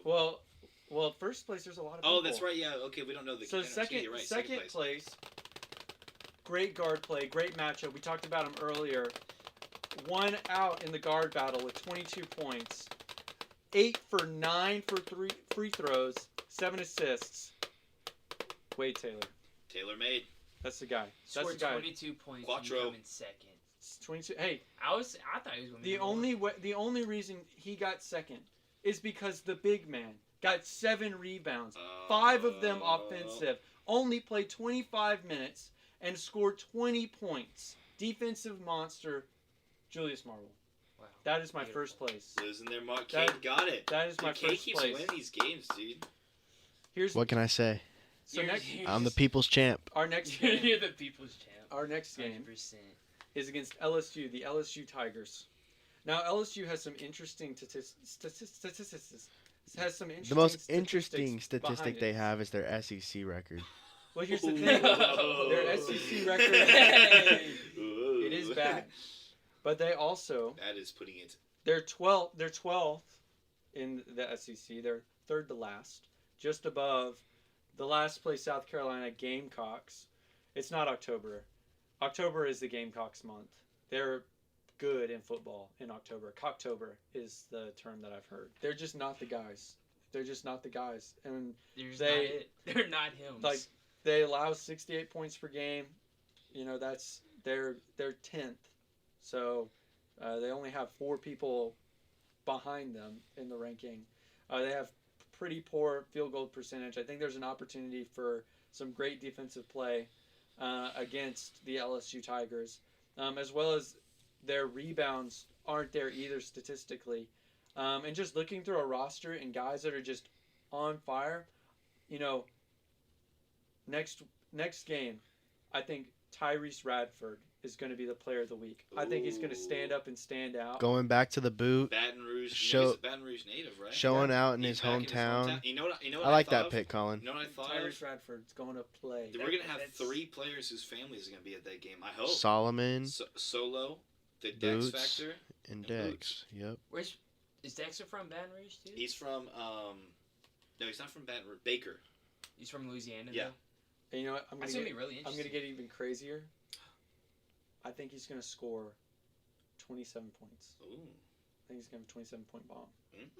Well, first place. There's a lot of people. Oh, that's right. Yeah. Okay, we don't know the. So contenders. Yeah, you're right. second place. Great guard play, great matchup. We talked about him earlier. 1 out in the guard battle with 22 points, 8 for 9 for 3 free throws, 7 assists. Wade Taylor, Taylor made. that's the guy. That's Scored the guy. 22 points. Quattro. And come in second. 22. Hey, I thought he was going to be the only reason he got second is because the big man got 7 rebounds, 5 of them offensive. Only played 25 minutes and scored 20 points. Defensive monster, Julius Marble. Wow. That is my Beautiful. first place. Losing their mark. That- Cade got it. That is my Dude, Cade first keeps place. winning these games, dude. Here's What can I say? so You're- next you're I'm the just- people's champ. our next You're game. the people's champ. Our next game 100%. is against LSU, the LSU Tigers. Now LSU has some interesting statistics. Has some interesting The most statistics interesting behind statistic it. they have is their SEC record. Well, here's the Ooh. thing. Their SEC record Ooh. it is bad, but they also That is putting it. they're 12th in the SEC. They're third to last, just above the last place South Carolina Gamecocks. It's not October. October is the Gamecocks month. They're good in football in October. Cocktober is the term that I've heard. They're just not the guys. They're just not the guys. And They're just They- not it. They're not him. like they allow 68 points per game. You know, that's they're 10th. So they only have 4 people behind them in the ranking. They have pretty poor field goal percentage. I think there's an opportunity for some great defensive play against the LSU Tigers, as well as their rebounds aren't there either statistically. And just looking through a roster and guys that are just on fire, you know, next game, I think Tyrese Radford is going to be the player of the week. I think he's going to stand up and stand out. Going back to the boot, Baton Rouge. Show- He's a Baton Rouge native, right? showing out in He's his back hometown. You know what? I like thought that of? pick, Colin. You know what I thought Tyrese of? Radford's going to play. We're gonna have That's- 3 players whose families are gonna be at that game. I hope. Solomon Solo, the Dex Boots. Factor. and and Dex. Yep. Where's is Dexter from Baton Rouge too? He's from no, he's not from Baton Rouge. Baker. He's from Louisiana. Yeah. Though? And you know what? That's gonna be really I'm interesting. going to get even crazier. I think he's going to score 27 points. Ooh. I think he's going to have a 27-point bomb.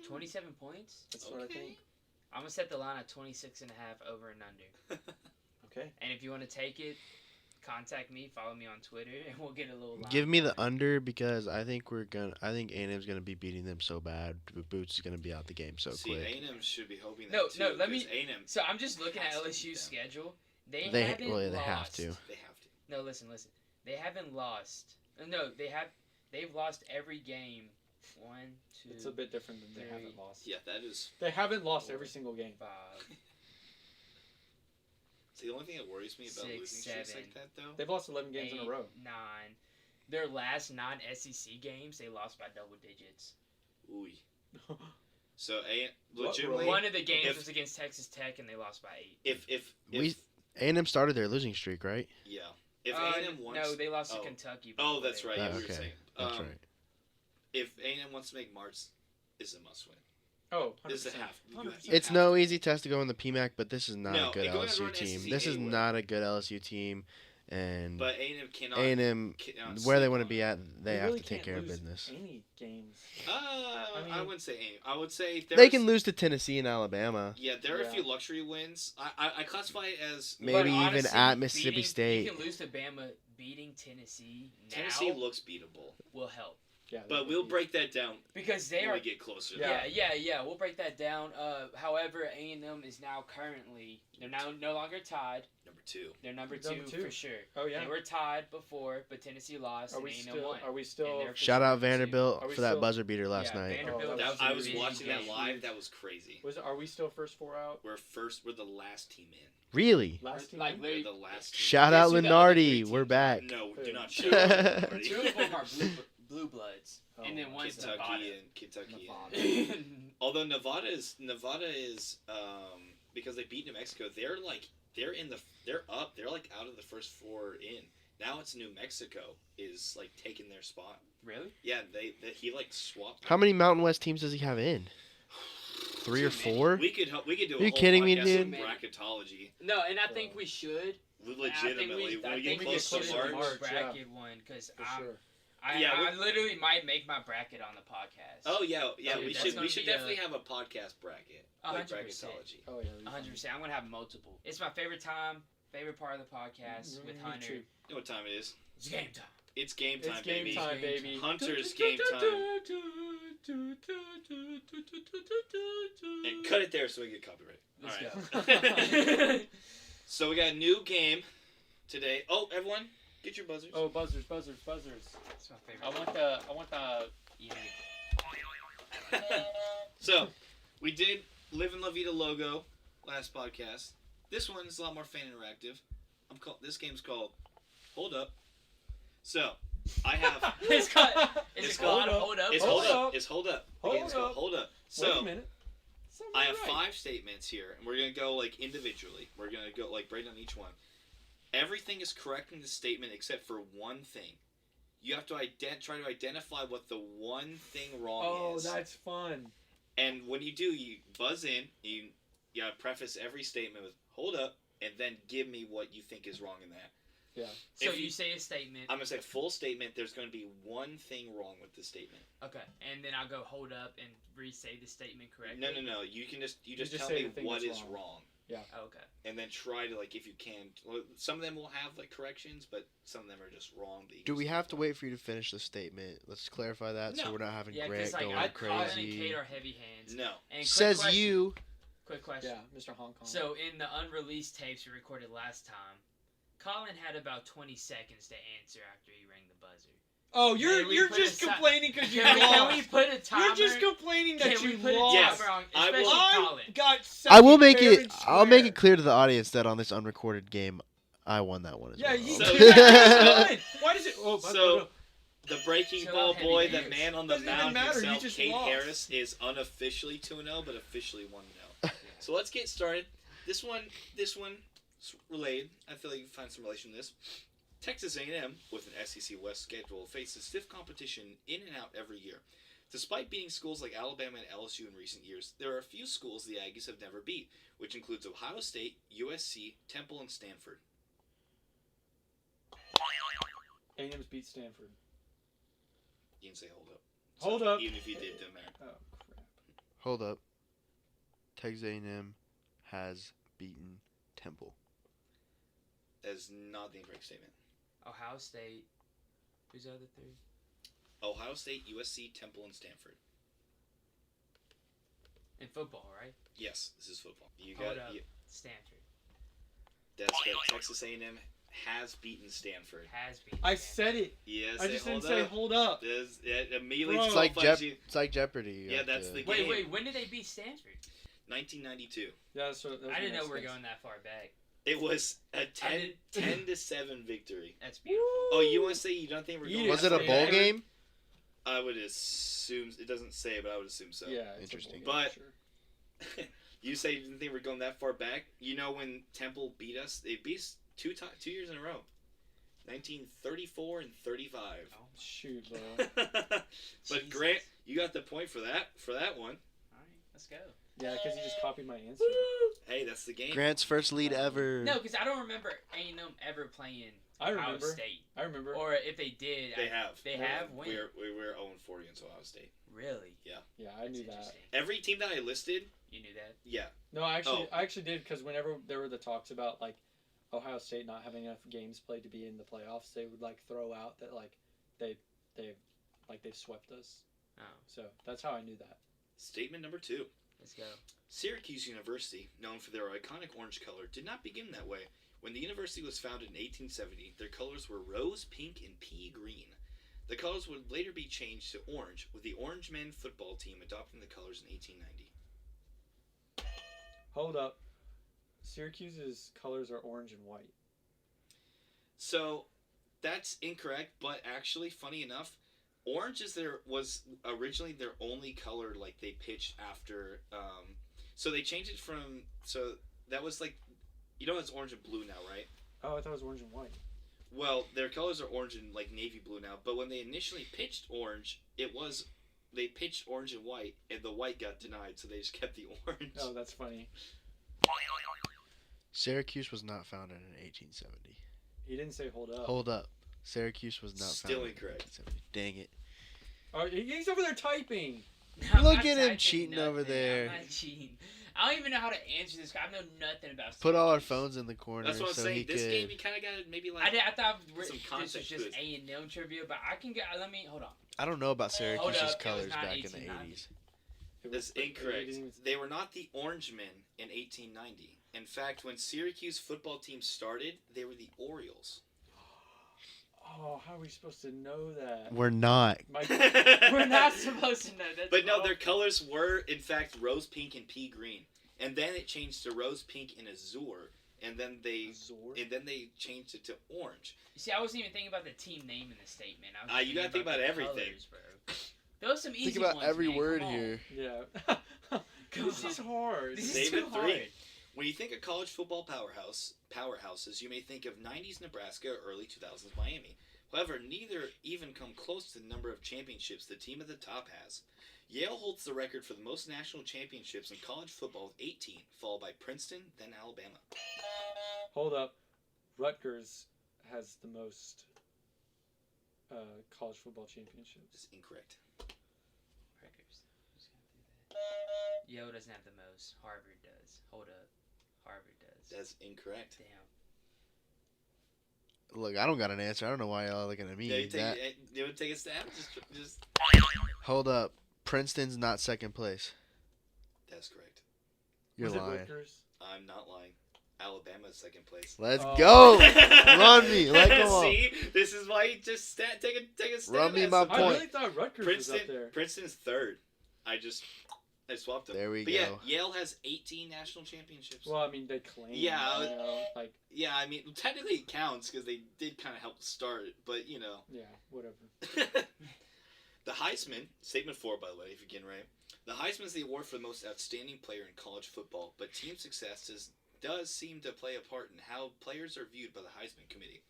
27 points. That's what I think. I'm gonna set the line at 26.5 over and under. Okay. And if you want to take it, contact me. Follow me on Twitter, and we'll get a little line. Give me the under because I think A&M's gonna be beating them so bad. Boots is gonna be out the game so See, quick. A&M should be hoping that No, too. no, let me- 'cause A&M, So I'm just looking at has to beat LSU's them. schedule. They They haven't lost. have to. they have to. No, listen. They haven't lost. No, they've lost every game. 1, 2, It's a bit different than they 3, haven't lost. Yeah, that is. They haven't lost 4, every single game. 5, The only thing that worries me about 6, losing streaks 7, like that, though. They've lost 11 games in a 8, row. 9. Their last non-SEC games, they lost by double digits. Ooh. So What, legitimately, One of the games if- was against Texas Tech, and they lost by 8. if A&M started their losing streak, right? yeah, if A&M wants, no, they lost to oh. Kentucky. Oh, before that's they right. lost. Yeah, we were okay. saying. That's right. If A&M wants to make March, it's a must win. Oh, 100%. This is a half. You 100%. It's have no to. easy test to go in the PMAC, but this is not No, a good going to LSU run team. SEC This is anywhere. not a good LSU team, and But A&M cannot. A&M, cannot where they sleep want to on be it. at, they have really to take can't care of lose business. Any games. I mean- wouldn't say A&M. I would say They there's- can lose to Tennessee and Alabama. Yeah, there are Yeah. a few luxury wins. I classify it as Maybe But even honestly, at Mississippi beating- State. You can lose to Bama. Beating Tennessee now Tennessee looks beatable, will help Yeah, but we'll break that down because they when are. we get closer. Yeah. We'll break that down. However, A&M is now currently they're now no longer tied. Number 2. They're number Number two two. for sure. Oh yeah. They were tied before, but Tennessee lost Are and we A&M still? won. Are we And still? they're for Shout sure out number two. Vanderbilt Are we for that still- buzzer beater last Yeah, night. Vanderbilt. Oh, that was I a was really watching good that game. live. That was crazy. Are we still first 4 out? We're the last team in. Really? Last team. Like in? We're literally, the last team Shout in. out Guess who the other Lenardi. three We're teams back. No, do not Two- shout out Lenardi. two of them are blue bloods, Oh, and then one's Kentucky and Kentucky. Nevada. And, Nevada. although Nevada is because they beat New Mexico, they're up. They're like out of the first 4 in. Now it's New Mexico is like taking their spot. Really? Yeah, he like swapped. How many Mountain West teams does he have in? 3 or Too many. 4? We could do a Are you whole kidding me, podcast on dude? bracketology. No, and I think we should. Legitimately, when we get we close could to put it in March. the bracket one because For sure. I literally might make my bracket on the podcast. Oh yeah. Dude, we that's should gonna be definitely have a podcast bracket. Like 100%. bracketology. Oh yeah. that'd be fun. 100%. I'm gonna have multiple. It's my favorite part of the podcast with Me Hunter. too. You know what time it is? It's game time. It's game time, It's game baby. time, baby. Hunter's game time. And cut it there so we get copyright. Let's Alright. So we got a new game today. Oh, everyone, get your buzzers. Oh, buzzers. It's my favorite. I want the. Yeah. So, we did Live in La Vida logo last podcast. This one is a lot more fan interactive. This game's called Hold Up. So, I have It's called. Is It's it called called- Hold Up? it's Hold Hold Up. Up. It's Hold Up. The Hold game's called Up. Hold Up. Wait a So, minute. Something I have right. 5 statements here, and we're gonna go like individually. We're gonna go like break down each one. Everything is correct in the statement except for one thing. You have to try to identify what the one thing wrong Oh, is. that's fun. And when you do, you buzz in. You gotta preface every statement with "Hold up," and then give me what you think is wrong in that. Yeah. So If you say a statement. I'm gonna say full statement. There's gonna be one thing wrong with the statement. Okay, and then I'll go hold up and re-say the statement correctly. No. You can just just tell say me the thing what that's is wrong, Oh, okay. and then try to like if you can. Well, some of them will have like corrections, but some of them are just wrong. That you Do can we say have to wrong. wait for you to finish the statement? Let's clarify that so No. we're not having Yeah, Grant because like going Colin and crazy. Kate are heavy hands. No. And quick Says question, you. Quick question. Yeah, Mr. Hong Kong. So in the unreleased tapes we recorded last time, Colin had about 20 seconds to answer after he rang the buzzer. oh, Can we you're put just a ti- complaining because you Can lost. we put a timer? You're just complaining that Can we you put a lost. Yes, timer on, I will- especially I Colin? got. I will second make fair it. and I'll make square. it clear to the audience that on this unrecorded game, I won that one as Yeah, well. you. So- That's fine. Why does it? Oh, So, the breaking Chill ball out, heavy boy, the hands. man on the Doesn't even mound matter, you himself, just Kate lost. Harris, is unofficially 2-0, but officially 1-0. So let's get started. This one is related. I feel like you can find some relation to this. Texas A&M, with an SEC West schedule, faces stiff competition in and out every year. Despite beating schools like Alabama and LSU in recent years, there are a few schools the Aggies have never beat, which includes Ohio State, USC, Temple, and Stanford. A&M's beat Stanford. You can say hold up. Hold up. Even if you did, doesn't matter. Oh crap. Hold up. Texas A&M has beaten Temple. That is not the incorrect statement. Ohio State. Who's the other 3? Ohio State, USC, Temple, and Stanford. In football, right? Yes, this is football. You Hold got up. you, Stanford. that's good. Texas A&M has beaten Stanford. Has been. I said it. Yes, I just didn't say hold up. It immediately Bro. It's like qualifies you. It's like Jeopardy. You Yeah, have that's to- the Wait, game. when did they beat Stanford? 1992. Yeah, that's what, I didn't know we were going that far back. It was a 10 did- 10-7 victory. That's beautiful. Oh, you want to say you don't think we're going? Yeah. Was it a that bowl far? game? I would assume it doesn't say, but I would assume so. Yeah, it's Interesting. a bowl game, But- sure. You say you didn't think we're going that far back. You know when Temple beat us? They beat us 2 years in a row. 1934 and 35. Oh, Shoot, bro. But Jesus. Grant, you got the point for that one. All right, let's go. Yeah, because you just copied my answer. Hey, that's the game. Grant's first lead ever. No, because I don't remember A&M ever playing I Ohio remember. State. I remember. Or if they did, They have. They have? When? We're 0-4 against Ohio State. Really? Yeah, I That's knew that. interesting. Every team that I listed, You knew that? yeah. No, I Oh. actually did because whenever there were the talks about like Ohio State not having enough games played to be in the playoffs, they would like throw out that like they've swept us. Oh, So that's how I knew that. Statement number 2. let's go. Syracuse University, known for their iconic orange color, did not begin that way. When the university was founded in 1870, their colors were rose, pink, and pea green. The colors would later be changed to orange, with the Orange Men football team adopting the colors in 1890. Hold up, Syracuse's colors are orange and white. So, that's incorrect, but actually, funny enough, orange was originally their only color. Like they pitched after, so they changed it from. So that was like, it's orange and blue now, right? Oh, I thought it was orange and white. Well, their colors are orange and like navy blue now. But when they initially pitched orange, they pitched orange and white, and the white got denied, so they just kept the orange. Oh, that's funny. Syracuse was not founded in 1870. He didn't say hold up. Hold up. Syracuse was not Still founded incorrect. in 1870. Dang it. Oh, he's over there typing. I'm Look not at him typing cheating over nothing. there. I'm not cheating. I don't even know how to answer this. I know nothing about. Put all our Syracuse. phones in the corner That's what I'm so he saying. This could. game, you kind of got to maybe like. I thought Some this was context just to it. A&M trivia, but I can get. Let me hold on. I don't know about Hold Syracuse's up, it was colors not back in the 1890. 80s. That's It incorrect. didn't even- They were not the Orange Men in 1890. In fact, when Syracuse football team started, they were the Orioles. Oh, how are we supposed to know that? We're not. My, We're not supposed to know that. But no, their colors were in fact rose pink and pea green, and then it changed to rose pink and azure, and then they changed it to orange. See, I wasn't even thinking about the team name in the statement. I was You gotta think about the everything. colors, bro. Those some easy Think about ones, every man. word Come on. here. Yeah. This on. is hard. This is Statement too 3. hard. When you think of college football powerhouses, you may think of 90s Nebraska or early 2000s Miami. However, neither even come close to the number of championships the team at the top has. Yale holds the record for the most national championships in college football with 18, followed by Princeton, then Alabama. Hold up. Rutgers has the most college football championships. This is incorrect. Rutgers. Just gonna do that. Yale doesn't have the most. Harvard does. Hold up. Harvard does. That's incorrect. Damn. Look, I don't got an answer. I don't know why y'all looking at me. Yeah, That- you want to take a stab? Just. Hold up. Princeton's not second place. That's correct. You're Was it lying. Rutgers? I'm not lying. Alabama's second place. Let's Oh. go. Run me. Like, come on. See, this is why you just take a stab. Run me at my something. I point. really thought Rutgers was up there. Princeton's third. I swapped them. There we But go. yeah, Yale has 18 national championships. Well, I mean, they claim. Yeah, You know, like, Yeah, I mean, technically it counts because they did kind of help start it, but you know. yeah, whatever. The Heisman, statement 4, by the way, if you get it right. The Heisman is the award for the most outstanding player in college football, but team success does seem to play a part in how players are viewed by the Heisman Committee.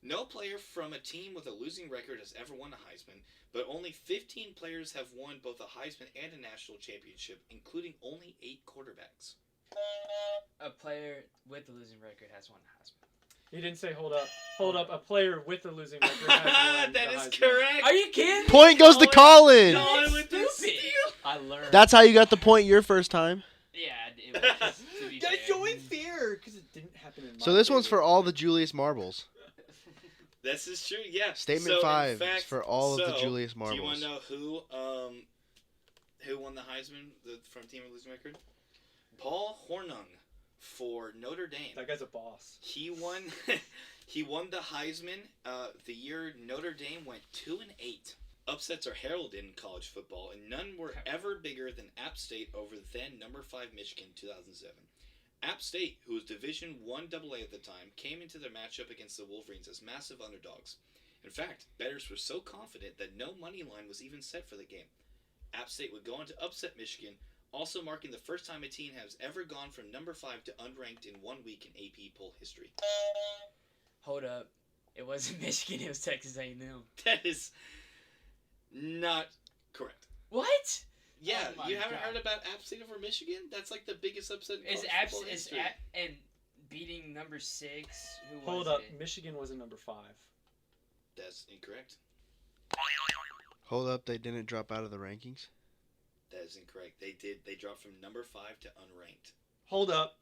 No player from a team with a losing record has ever won a Heisman, but only 15 players have won both a Heisman and a national championship, including only 8 quarterbacks. A player with a losing record has won a Heisman. He didn't say hold up. Hold up. A player with a losing record has won That the is Heisman. correct. Are you kidding? Point goes to Colin. Colin with the Stupid. steal. I learned. That's how you got the point your first time. Yeah, it was, to be That's fair. only fair because it didn't happen in my So this one's favor. for all the Julius Marbles. This is true, yeah. Statement So, 5 in fact, is for all of the so, Julius Do you want Marbles. to know who won the Heisman from team with losing record? Paul Hornung for Notre Dame. That guy's a boss. He won. He won the Heisman the year Notre Dame went 2-8. Upsets are heralded in college football, and none were ever bigger than App State over then number 5 Michigan 2007. App State, who was Division I AA at the time, came into their matchup against the Wolverines as massive underdogs. In fact, bettors were so confident that no money line was even set for the game. App State would go on to upset Michigan, also marking the first time a team has ever gone from number 5 to unranked in 1 week in AP poll history. Hold up. It wasn't Michigan, it was Texas A&M. That is not correct. What? Yeah, Oh my you haven't God. heard about App State over Michigan? That's like the biggest upset in Is college football history. and beating number 6? Who Hold was up. it? Michigan was at number 5. That's incorrect. Hold up, they didn't drop out of the rankings? That is incorrect. They did. They dropped from number 5 to unranked. Hold up.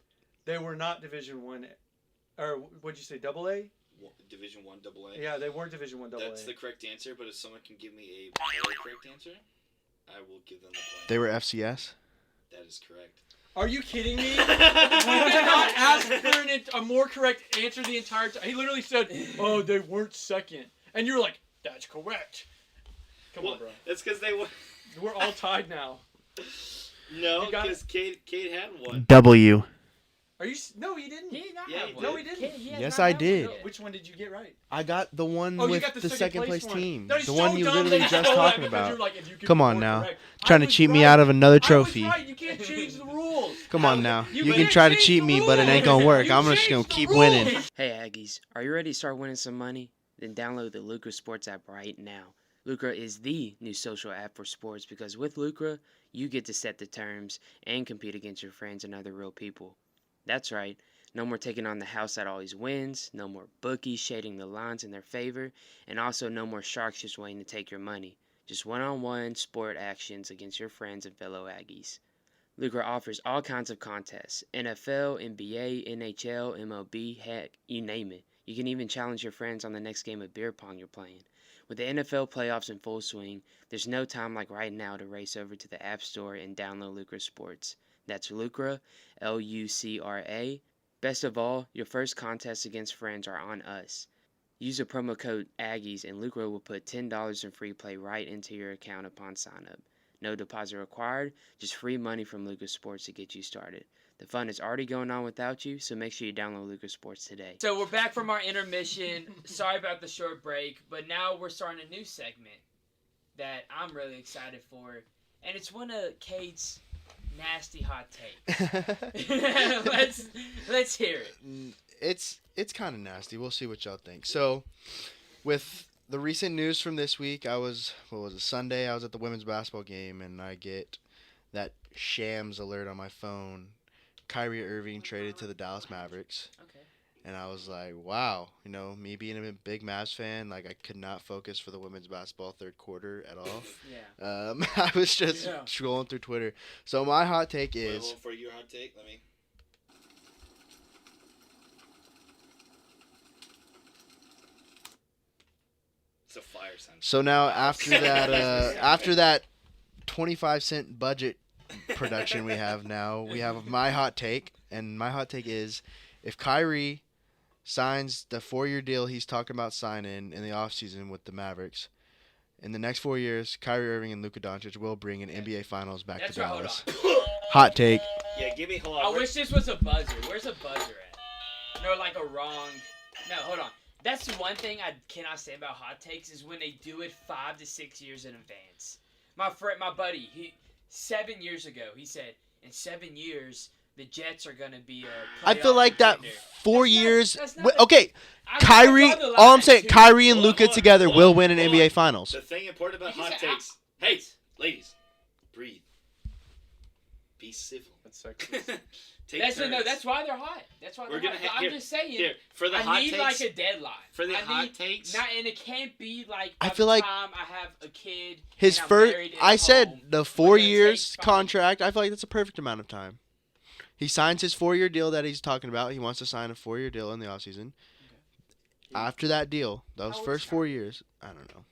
They were not Division 1. Or what'd you say, AA? Division I AA. Yeah, they weren't Division 1 AA. That's the correct answer, but if someone can give me a more correct answer, I will give them the point. They were FCS? That is correct. Are you kidding me? We did not ask for a more correct answer the entire time. He literally said, "Oh, they weren't second," and you were like, "That's correct." Come on, bro. That's because they were. We're all tied now. No, You got because Cade had one. W. Are you? No, he didn't. He did not Yeah, have he one. did. No, he didn't. He has Yes, not I had did. one yet. Which one did you get right? I got the one Oh, you with got the second place one. team. That is The so one you dumb literally that just stole that talking because about. you're like, if you could Come be on more now. correct. Trying I to was cheat me right. out of another I trophy. was right. You can't change the rules. Come on now. You You can can't try to change cheat the me, but it ain't rules. gonna work. You I'm just gonna changed the keep rules. winning. Hey Aggies, are you ready to start winning some money? Then download the Lucra Sports app right now. Lucra is the new social app for sports because with Lucra, you get to set the terms and compete against your friends and other real people. That's right, no more taking on the house that always wins, no more bookies shading the lines in their favor, and also no more sharks just waiting to take your money. Just one-on-one sport actions against your friends and fellow Aggies. Lucra offers all kinds of contests, NFL, NBA, NHL, MLB, heck, you name it. You can even challenge your friends on the next game of beer pong you're playing. With the NFL playoffs in full swing, there's no time like right now to race over to the App Store and download Lucra Sports. That's Lucra, Lucra. Best of all, your first contests against friends are on us. Use the promo code Aggies and Lucra will put $10 in free play right into your account upon sign up. No deposit required, just free money from Lucas Sports to get you started. The fun is already going on without you, so make sure you download Lucas Sports today. So we're back from our intermission. Sorry about the short break, but now we're starting a new segment that I'm really excited for, and it's one of Cade's nasty hot takes. let's hear it. It's kind of nasty. We'll see what y'all think. So, with the recent news from this week, Sunday, I was at the women's basketball game, and I get that Shams alert on my phone. Kyrie Irving traded to the Dallas Mavericks. Okay. And I was like, wow, me being a big Mavs fan, like I could not focus for the women's basketball third quarter at all. Yeah. I was just Yeah. scrolling through Twitter. So my hot take Wait, is, hold on, for your hot take, let me. It's a fire sound. so now after that 25-cent budget production we have now, we have my hot take, and my hot take is, if Kyrie signs the 4-year deal he's talking about signing in the offseason with the Mavericks, in the next 4 years, Kyrie Irving and Luka Doncic will bring an NBA Finals back That's to right, hold Dallas. on. Hot take. Yeah, hold I on. wish this was a buzzer. Where's a buzzer at? No, like a wrong. No, hold on. That's the one thing I cannot say about hot takes is when they do it 5 to 6 years in advance. My buddy, 7 years ago, he said, in 7 years, the Jets are going to be a I feel playoff like that contender. 4 That's not- years. that's not Okay, I Kyrie. draw the All I'm line, saying, dude. Kyrie and Hold on, Luka hold on, together hold will on, win an hold NBA on. Finals. The thing important about You hot said takes. Hey, ladies, breathe. Be civil. That's sexy. Take That's turns. no. That's why they're hot. That's why We're they're gonna hot. ha- I'm here- just saying. Here, for the I hot need takes. like a deadline. For the I hot need, takes. Not, and it can't be like. I by feel the like time I have a kid. His and I'm first, married and I at said home, the we're 4 gonna years take contract. I feel like that's a perfect amount of time. He signs his 4-year deal that he's talking about. He wants to sign a 4-year deal in the offseason. After that deal, those How old first is 4 years, I don't know.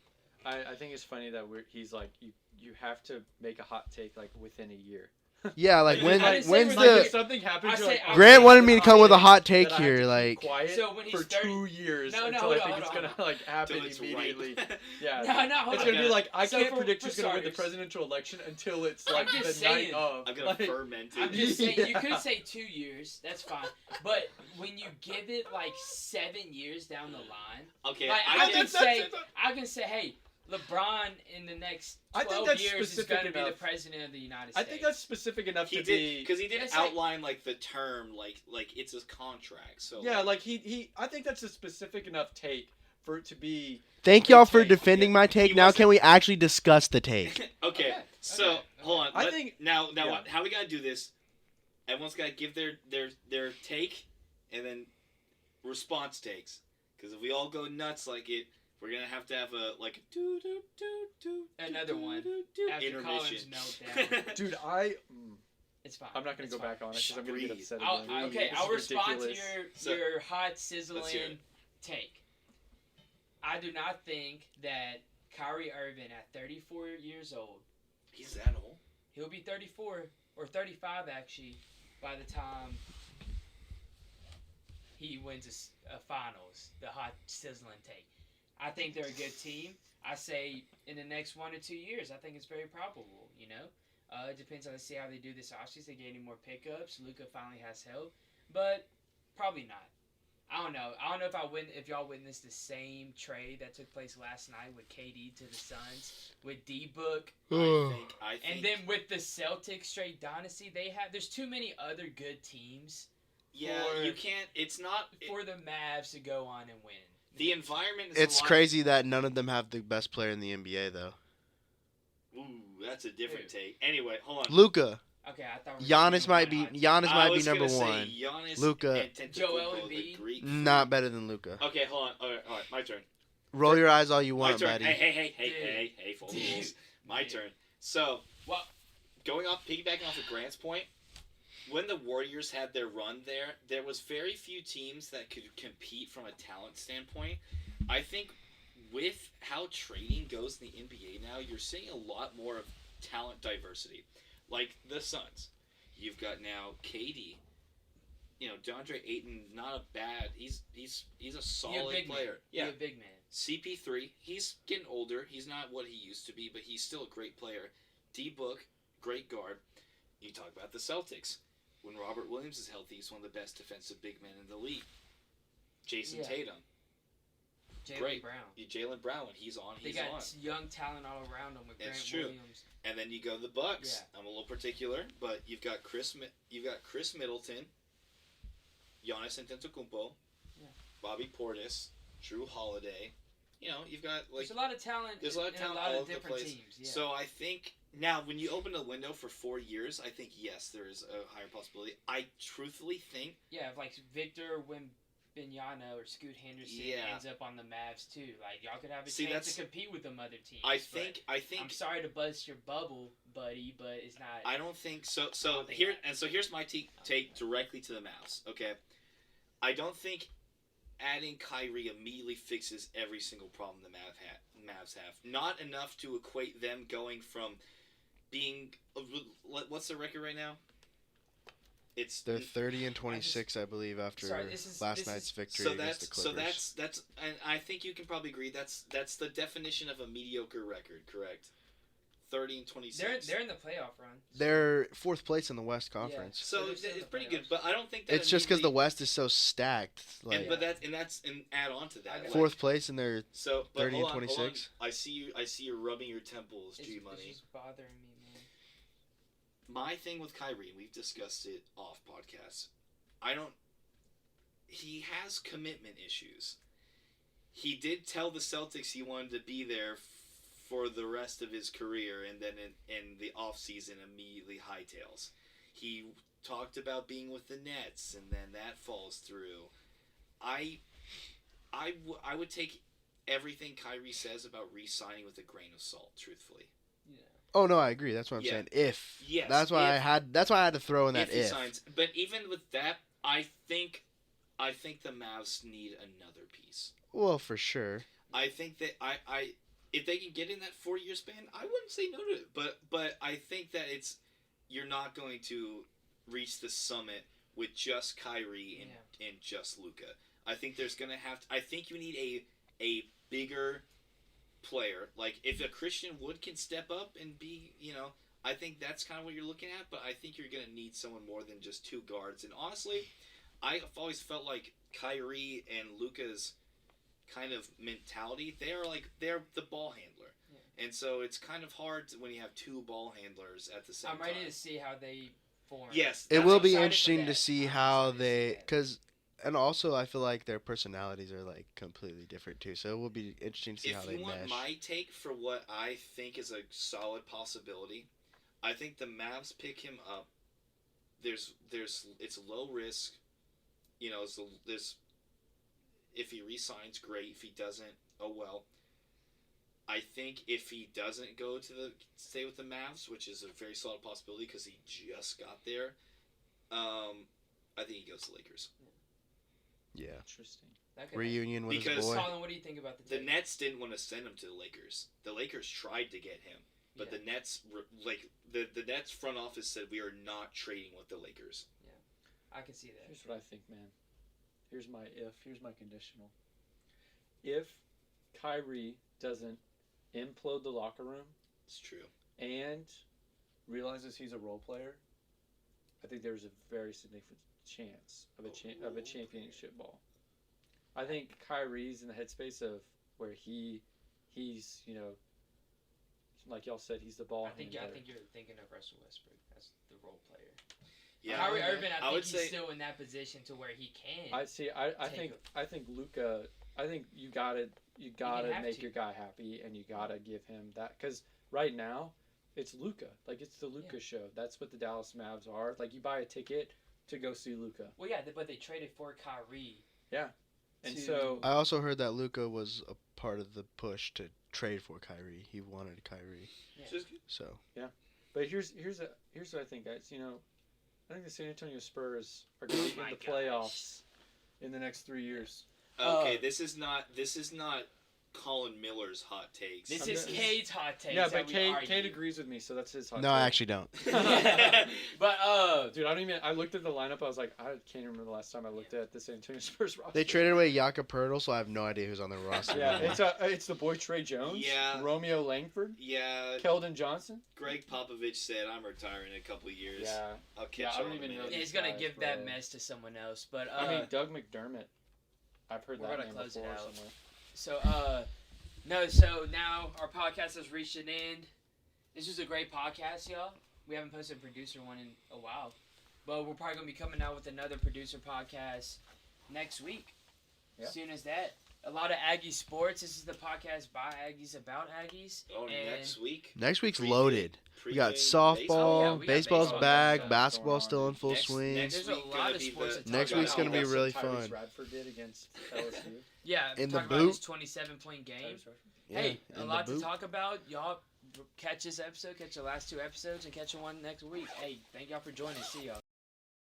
I think it's funny that he's like, you have to make a hot take like within a year. Yeah, like Like, when's like if the something happened, I you're say- like, I Grant say- wanted me to come with a hot that take I have to here, keep like quiet So when he's for 30 2 years No, until hold I on, think it's hold gonna on. like happen Till it's immediately. ripe. Yeah, No, hold it's on. gonna be like I So can't for- predict for who's gonna win the starters- presidential election until it's I'm like the just night saying. of. I'm gonna Like, ferment it. I'm just saying, you Yeah. could say 2 years, that's fine. But when you give it like 7 years down the line, Okay, like I I can can say, hey, LeBron in the next I think 12 that's years is specific going to be the enough. president of the United I States. think that's specific enough He to did be. because he did It's like- outline like the term like it's his contract. So Yeah, like he. I think that's a specific enough take for it to be. Thank Big y'all for take. defending my take. He Now wasn't- can we actually discuss the take? okay. Okay, So okay, hold on. I let- think- now yeah. what? How we gotta do this? Everyone's gotta give their take and then response takes. Because if we all go nuts like it, we're gonna have a like do do do do Another one after intermission. Colin's meltdown. Dude, It's fine. I'm not gonna It's go fine. back on it because I'm gonna get Breathe. upset I'll, again. okay, This I'll is respond ridiculous. to So, your hot let's hear sizzling it. take. I do not think that Kyrie Irving at 34 years old, He's that old. he'll be 34 or 35 actually by the time he wins a finals. The hot sizzling take. I think they're a good team. I say in the next 1 or 2 years, I think it's very probable. You know, it depends on see how they do this offseason. They get any more pickups. Luka finally has help, but probably not. I don't know. I don't know if y'all witnessed the same trade that took place last night with KD to the Suns with D Book, I think. and then with the Celtics straight dynasty. There's too many other good teams yeah, for- you can't. It's not. for the Mavs to go on and win. The environment is It's a lot. crazy that none of them have the best player in the NBA though. Ooh, that's a different take. Anyway, hold on. Luka, Okay, I thought we were Giannis doing might one be hot take. Giannis I might be was number gonna say one. Giannis Luka. and Joel Antetokounmpo, the Embiid. Greek Not freak. better than Luka. Okay, hold on. All right, my turn. Roll your eyes all you My want, turn. buddy. Hey, fools. Dude. My turn. So, Well- piggybacking off of Grant's point, when the Warriors had their run there was very few teams that could compete from a talent standpoint. I think with how trading goes in the NBA now, you're seeing a lot more of talent diversity. Like the Suns. You've got now KD. You know, DeAndre Ayton, not a bad. He's a You're a solid big player. man. Yeah. You're a big man. CP3, he's getting older. He's not what he used to be, but he's still a great player. D-Book, great guard. You talk about the Celtics. When Robert Williams is healthy, he's one of the best defensive big men in the league. Jason Yeah. Tatum. Jaylen Great. Brown. Jalen Brown, when he's on, They he's got on. young talent all around them with It's Grant true. Williams. And then you go to the Bucks. Yeah. I'm a little particular, but you've got Chris Middleton, Giannis Antetokounmpo, Yeah. Bobby Portis, Drew Holiday. You know, you've got like There's a lot of talent. there's a lot of in talent a lot all of over the different place. teams. Yeah. So I think now when you open a window for 4 years, I think yes, there is a higher possibility. I truthfully think yeah, if like Victor Wembanyama or Scoot Henderson Yeah. ends up on the Mavs too, like y'all could have a See, chance that's- to compete with them other teams. I but think I'm sorry to bust your bubble, buddy, but it's not. I don't think so. I So don't think here that- and so here's my take directly to the Mavs. Okay, I don't think adding Kyrie immediately fixes every single problem the Mavs have. Not enough to equate them going from being what's the record right now? It's They're 30 and 26, I believe, after Sorry, this last is- night's victory so against the Clippers. that's and I think you can probably agree that's the definition of a mediocre record, correct? 30 and 26. They're in the playoff run. They're fourth place in the West Conference. So They're it's, still in the pretty playoffs. good, but I don't think that It's just because the immediately- West is so stacked. Like and, but that's add on to that. Okay. like- fourth place and they're So, but 30 and hold on, hold on. 26? I see you rubbing your temples, G It's Money. just bothering me, man. My thing with Kyrie, we've discussed it off podcasts. He has commitment issues. He did tell the Celtics he wanted to be there for the rest of his career, and then in the offseason immediately hightails. He talked about being with the Nets, and then that falls through. I would take everything Kyrie says about re-signing with a grain of salt, truthfully. Oh no, I agree. That's what I'm Yeah. saying. If Yes, that's why if- I had to throw in that if he if. signs, but even with that, I think the Mavs need another piece. Well, for sure. I think that if they can get in that 4 year span, I wouldn't say no to it. But I think that you're not going to reach the summit with just Kyrie and just Luka. I think there's gonna I think you need a bigger player. Like if a Christian Wood can step up and be, I think that's kind of what you're looking at. But I think you're gonna need someone more than just two guards. And honestly, I've always felt like Kyrie and Luka's kind of mentality. They're the ball handler, and so it's kind of hard when you have two ball handlers at the same time. I'm ready to see how they form. Yes, It will be excited for interesting to that. see I'm how excited to see they, that. because, and also I feel like their personalities are like completely different too. So it will be interesting to see how If they you want mesh. my take for what I think is a solid possibility, I think the Mavs pick him up. It's low risk. If he resigns, great. If he doesn't, oh well. I think if he doesn't stay with the Mavs, which is a very solid possibility because he just got there, I think he goes to Lakers. Yeah. Interesting. That could Reunion with his Because- boy. Colin, what do you think about the The take? Nets didn't want to send him to the Lakers. The Lakers tried to get him, but the Nets the Nets front office said we are not trading with the Lakers. I can see that. Here's what I think, man. Here's my conditional. If Kyrie doesn't implode the locker room It's true. and realizes he's a role player, I think there's a very significant chance of a championship ball. I think Kyrie's in the headspace of where he's like y'all said, he's the ball I think handler. you're thinking of Russell Westbrook as the role player. Yeah. Kyrie Irving, I think would he's say still in that position to where he can. I think Luka. I think you gotta have make to. your guy happy, and you gotta give him that because right now it's Luka. Like it's the Luka show. That's what the Dallas Mavs are. Like you buy a ticket to go see Luka, Well, yeah, but they traded for Kyrie. and to- so I also heard that Luka was a part of the push to trade for Kyrie. He wanted Kyrie. So But here's what I think, guys. I think the San Antonio Spurs are going to be My in the gosh. playoffs in the next 3 years. Okay, this is not Colin Miller's hot takes. This I'm is gonna- Cade's hot take. Yeah, but Cade agrees with me, so that's his hot no, take. I actually don't. But Dude, I looked at the lineup. I was like, I can't remember the last time I looked at the San Antonio Spurs roster. They traded away Jakob Pertl, so I have no idea who's on their roster. Yeah, it's the boy Trey Jones, Yeah. Romeo Langford, Yeah, Keldon Johnson. Greg Popovich said I'm retiring in a couple of years. Yeah, I'll catch Yeah, I you don't in a even know minute. he's gonna guys, give that bro. mess to someone else. But I mean Doug McDermott. I've heard We're that gonna name close it before out. somewhere. so now our podcast has reached an end. This was a great podcast, y'all. We haven't posted a producer one in a while, but we're probably gonna be coming out with another producer podcast next week. Yeah. As soon as that, a lot of Aggie sports. This is the podcast by Aggies about Aggies. Oh, and next week. Next week's Preview- loaded. We got pregame softball, Oh, yeah, we got baseball's baseball. back, Stuff basketball's going still on. in full Next- swing. next There's a week lot gonna of be sports the- to talk Next about. week's gonna be That's what really Tyrese fun. Radford did against LSU. Yeah, In talk the about boot. his 27-point game. Tyrese Radford. Yeah, Hey, a in lot the to boot. talk about. Y'all catch this episode, catch the last two episodes, and catch the one next week. Hey, thank y'all for joining. See y'all.